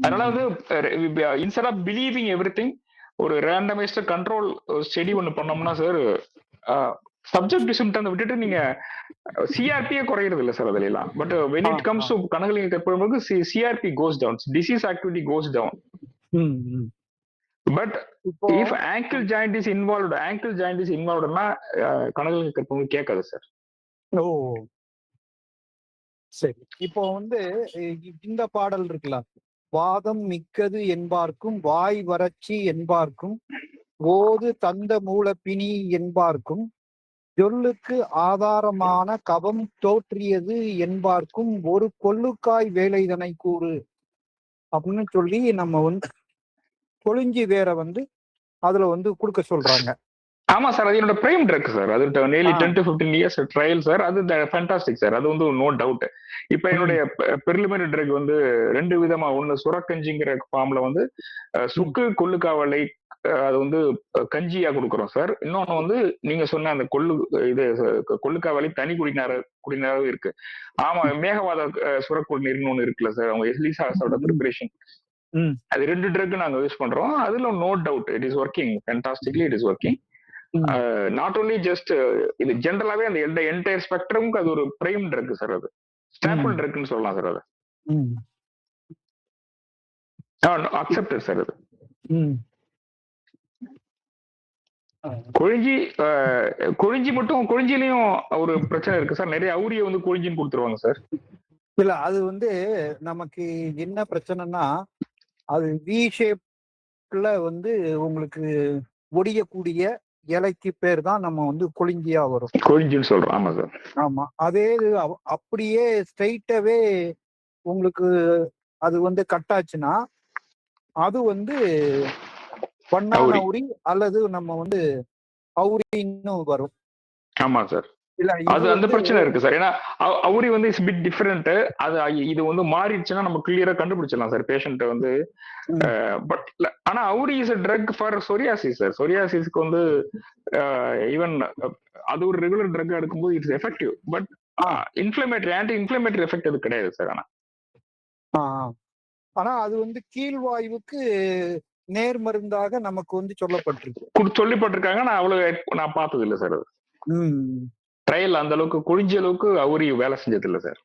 அதனால வந்து இன்ஸ்டெட் ஆஃப் பிலீவிங் எவ்ரிதிங், ஒரு randomised control study ஒன்று பண்ணோம்னா sir, subject symptom விட்டுட்டு நீங்க சிஆர்பியே குறையிறது இல்லை சார் அதுல எல்லாம். But when it comes to Kanagalinga Karpooram CRP goes down, disease activity goes down. But if ankle joint is இன்வால்வ்டுனா கனகலிங்க கற்பூரம் கேட்காது சார். ஓ சரி. இப்போ வந்து இந்த பாடல் இருக்குல்ல, வாதம் மிக்கது என்பார்க்கும் வாய் வறட்சி என்பார்க்கும் ஓது தந்த மூல பிணி என்பார்க்கும் சொல்லுக்கு ஆதாரமான கபம் தோற்றியது என்பார்க்கும் ஒரு கொள்ளுக்காய் வேலைதனை கூறு அப்படின்னு சொல்லி நம்ம வந்து கொழிஞ்சி வேற வந்து அதுல வந்து கொடுக்க சொல்றாங்க. ஆமா சார், அது என்னோட பிரைம் ட்ரக் சார். அது nearly 10 to 15 years trial sir. அது ஃபேண்டாஸ்டிக் சார், அது வந்து நோ டவுட். இப்ப என்னுடைய பெர்லிமினரி ட்ரக் வந்து ரெண்டு விதமா, ஒன்னு சுரக்கஞ்சிங்கிற ஃபார்ம்ல வந்து சுக்கு கொள்ளுக்காவலை அது வந்து கஞ்சியா கொடுக்குறோம் சார். இன்னொன்னு வந்து நீங்க சொன்ன அந்த கொள்ளுக்காவலை தனி குடிநீராகவும் இருக்கு. ஆமா, மேகவாத சுரக்குடிநீர்னு ஒண்ணு இருக்குல்ல சார், அவங்க எலிசாஸோட ப்ரிப்பரேஷன். அது ரெண்டு ட்ரக் நாங்க யூஸ் பண்றோம். அதுல no doubt it is working fantastically, it is working. Not only just இது ஜென்ரலாவே அந்த என்டையர் ஸ்பெக்ட்ரமுக்கு அது ஒரு பிரைம் ட்ரக் சார். அது ஸ்டாப்பிள் ட்ரக்னு சொல்லலாம் சார். அது அக்செப்டட் சார். அது கொழிஞ்சி மட்டும், கொழிஞ்சிலையும் ஒரு பிரச்சனை இருக்கு சார். நிறைய அவுரிய வந்து கொழிஞ்சின்னு கொடுத்துருவாங்க சார். இல்ல, அது வந்து நமக்கு என்ன பிரச்சனைனா, அது வி ஷேப்ல வந்து உங்களுக்கு ஒடியக்கூடிய இலைக்கு பேர் தான் நம்ம வந்து கொழிஞ்சியா வரும், கொழிஞ்சின்னு சொல்றோம். ஆமா சார். ஆமா, அதே அப்படியே ஸ்ட்ரைட்டாவே உங்களுக்கு அது வந்து கட்டாச்சுன்னா அது வந்து பண்ணான உரி அல்லது நம்ம வந்து அவுரின்னு வரும். ஆமா சார். இல்ல, அது அந்த பிரச்சனை இருக்கு சார். ஏன்னா அவுரி வந்து இட்ஸ் பிட் டிஃபரெண்ட். அது இது வந்து மாறிடுச்சுன்னா நம்ம கிளியரா கண்டுபிடிச்சிடலாம் சார் பேஷண்ட் வந்து. பட் ஆனா avuri is a drug for psoriasis sir. சொரியாசிஸ்க்கு வந்து ஈவன் அது ஒரு ரெகுலர் ட்ரக் எடுக்கும்போது it's effective. But anti-inflammatory effect அது கிடையாது சார். ஆனா அது வந்து கீழ்வாயுவுக்கு நேர் மருந்தாக நமக்கு வந்து சொல்லப்பட்டிருக்காங்க. நான் பார்த்தது இல்லை சார். அது ட்ரையல் அந்த அளவுக்கு குழிஞ்ச அளவுக்கு அவுரி வேலை செஞ்சது இல்லை சார்.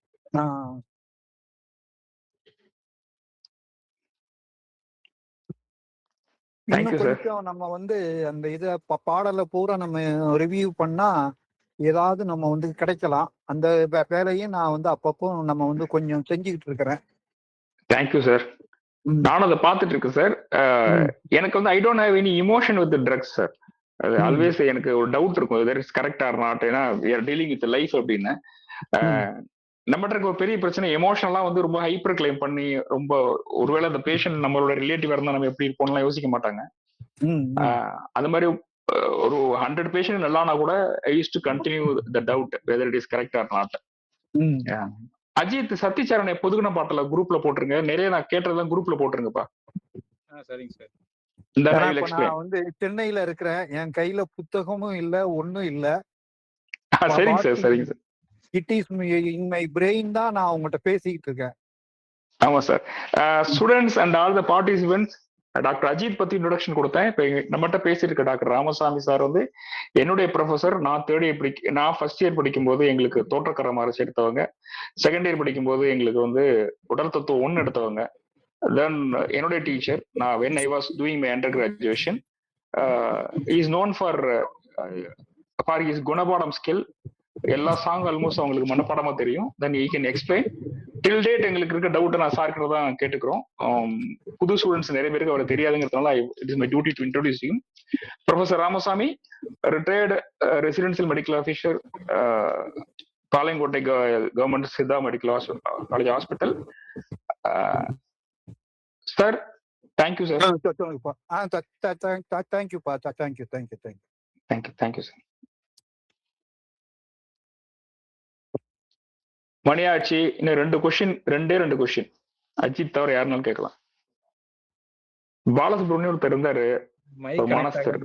இன்னும் கொஞ்சம் நம்ம வந்து அந்த இத பாடலை பூரா நம்ம ரிவ்யூ பண்ணா ஏதாவது நம்ம வந்து கிடைக்கலாம். அந்த வேலையும் நான் வந்து அப்பப்போ நம்ம வந்து கொஞ்சம் செஞ்சுக்கிட்டு இருக்கிறேன். Thank you sir. நானும் அதை பார்த்துட்டு இருக்கேன் சார். எனக்கு வந்து I don't have any emotion with drugs sir. Always எனக்கு ஒரு டவுட் இருக்கும், whether it's correct or not. ஏன்னா we are dealing with life அப்படின்னு. நம்மகிட்ட இருக்க ஒரு பெரிய பிரச்சனை எமோஷனலா வந்து ரொம்ப ஹைப்பர் கிளைம் பண்ணி, ரொம்ப ஒருவேளை அந்த பேஷண்ட் நம்மளோட ரிலேட்டிவ் இருந்தா நம்ம எப்படி இருப்போம்லாம் யோசிக்க மாட்டாங்க. அந்த மாதிரி ஒரு 100 பேஷண்ட் நல்லானா கூட I use to continue the doubt whether it is correct or not. Ajith சத்திச்சரணை பொதுகுண பாட்டுல குரூப்ல போட்டுருங்க. நிறைய நான் கேட்டதெல்லாம் குரூப்ல போட்டுருங்கப்பா. சரிங்க சார். நான் வந்து சென்னையில இருக்கிறேன், என் கையில புத்தகமும் இல்ல, ஒண்ணும் இல்ல. சரிங்க சார், சரிங்க sir. It is in my brain தான் நான் உங்ககிட்ட பேசிக்கிட்டு இருக்கேன். ஆமா sir. Students and all the participants, doctor Ajith பத்தி இன்ட்ரோடக்ஷன் கொடுத்தேன். இப்ப நம்மகிட்ட பேசியிருக்க டாக்டர் ராமசாமி சார் வந்து என்னுடைய ப்ரொஃபசர். நான் ஃபர்ஸ்ட் இயர் படிக்கும் போது எங்களுக்கு தோற்றக்கரமாறு சேர்த்தவங்க. செகண்ட் இயர் படிக்கும் போது எங்களுக்கு வந்து உடல் தத்துவம் 1 எடுத்தவங்க. தென் என்னுடைய டீச்சர், நான் when I was doing my undergraduation, he is known for his gunapadam skill எல்லா சாங் ஆல்மோஸ்ட் அவங்களுக்கு மனப்பாடமா தெரியும். Then he can explain. Till date எங்களுக்கு இருக்க டவுட்டை நான் சார் கிட்ட தான் கேட்டுக்கிறோம். புது ஸ்டூடெண்ட்ஸ் நிறைய பேருக்கு அவரை தெரியாதுங்கிறதுனால it is my duty to introduce you. Professor Ramasamy, retired residential medical officer, Palayamkottai government Siddha medical college hospital. Sir, thank you sir. தேங்க்யூப்பா. தேங்க்யூ. Thank you sir. மணியாட்சி, இன்னும் ரெண்டே ரெண்டு கொஸ்டின். அஜித் தவிர யாருனாலும் கேட்கலாம். பாலசுப்ரமணியம் ஒருத்தர் இருந்தாரு, மானஸ்தர்.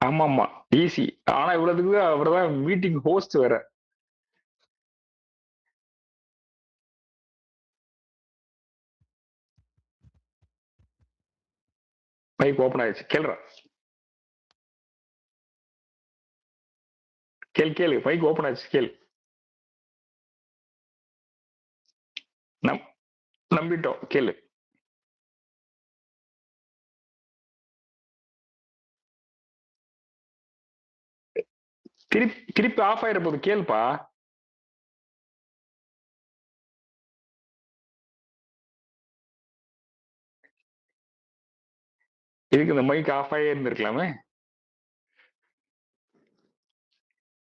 ஆமா, ஈஸி. ஆனா இவ்வளவுக்கு அவர் தான் மீட்டிங் ஹோஸ்ட் வேற. மைக் ஓபன் ஆயிடுச்சு, கேளுடா. கேளு, மைக் ஓபன் ஆயிடுச்சு, கேளு. நம்பிட்டோம், கேளு. திருப்பி ஆஃப் ஆயிர போது, கேளுப்பா. இதுக்கு இந்த மைக் ஆஃப் ஆகி இருந்திருக்கலாமே.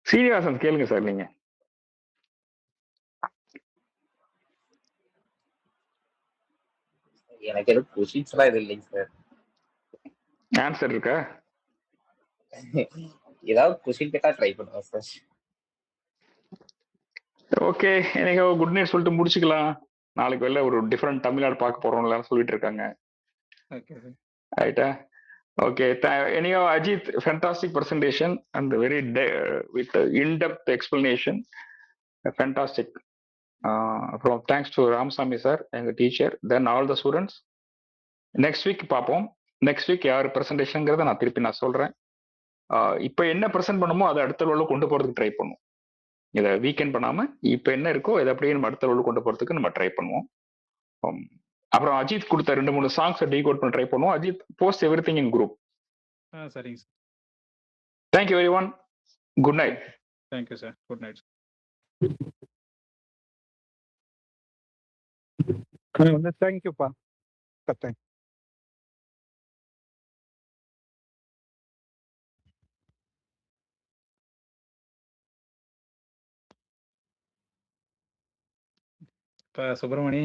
சீனிவாசன் கேளுங்க சார். நீங்க எனக்கு எதுவும் கொஸ்டின்ஸ் எல்லாம் இது இல்லைங்க சார். ஆன்சர் இருக்கா? ஏதாவது கொஸ்டின் கேட்டா ட்ரை பண்ணுவேன் சார். ஓகே, எனக்கு குட் நைட் சொல்லிட்டு முடிச்சுக்கலாம். நாளைக்கு வெளில ஒரு டிஃபரெண்ட் தமிழ்நாடு பார்க்க போறோம்னு சொல்லிட்டு இருக்காங்க. ரைட்டா? Okay, anyhow, Ajit, fantastic presentation and very with in-depth explanation. Fantastic. Thanks to Ramasamy sir, எங்க teacher. Then all the students. Next week பார்ப்போம். நெக்ஸ்ட் வீக் யார் ப்ரெசன்டேஷன்ங்கிறத நான் திருப்பி சொல்றேன். இப்போ என்ன ப்ரெசென்ட் பண்ணுமோ அதை அடுத்த லெவலில் கொண்டு போறதுக்கு ட்ரை பண்ணுவோம். இதை வீக்கெண்ட் பண்ணாம இப்போ என்ன இருக்கோ இதை அப்படியே நம்ம அடுத்த லெவலில் கொண்டு போறதுக்கு நம்ம ட்ரை பண்ணுவோம். அப்புறம் அஜித் கொடுத்த 2-3 சாங்ஸை டீகோட் பண்ண ட்ரை பண்ணுவோம். Ajith post everything in group. சரிங்க sir. Thank you everyone. Good night. Thank you sir. Good night. தேங்க்யூப்பா. தேங்க்யூ. சுப்பிரமணி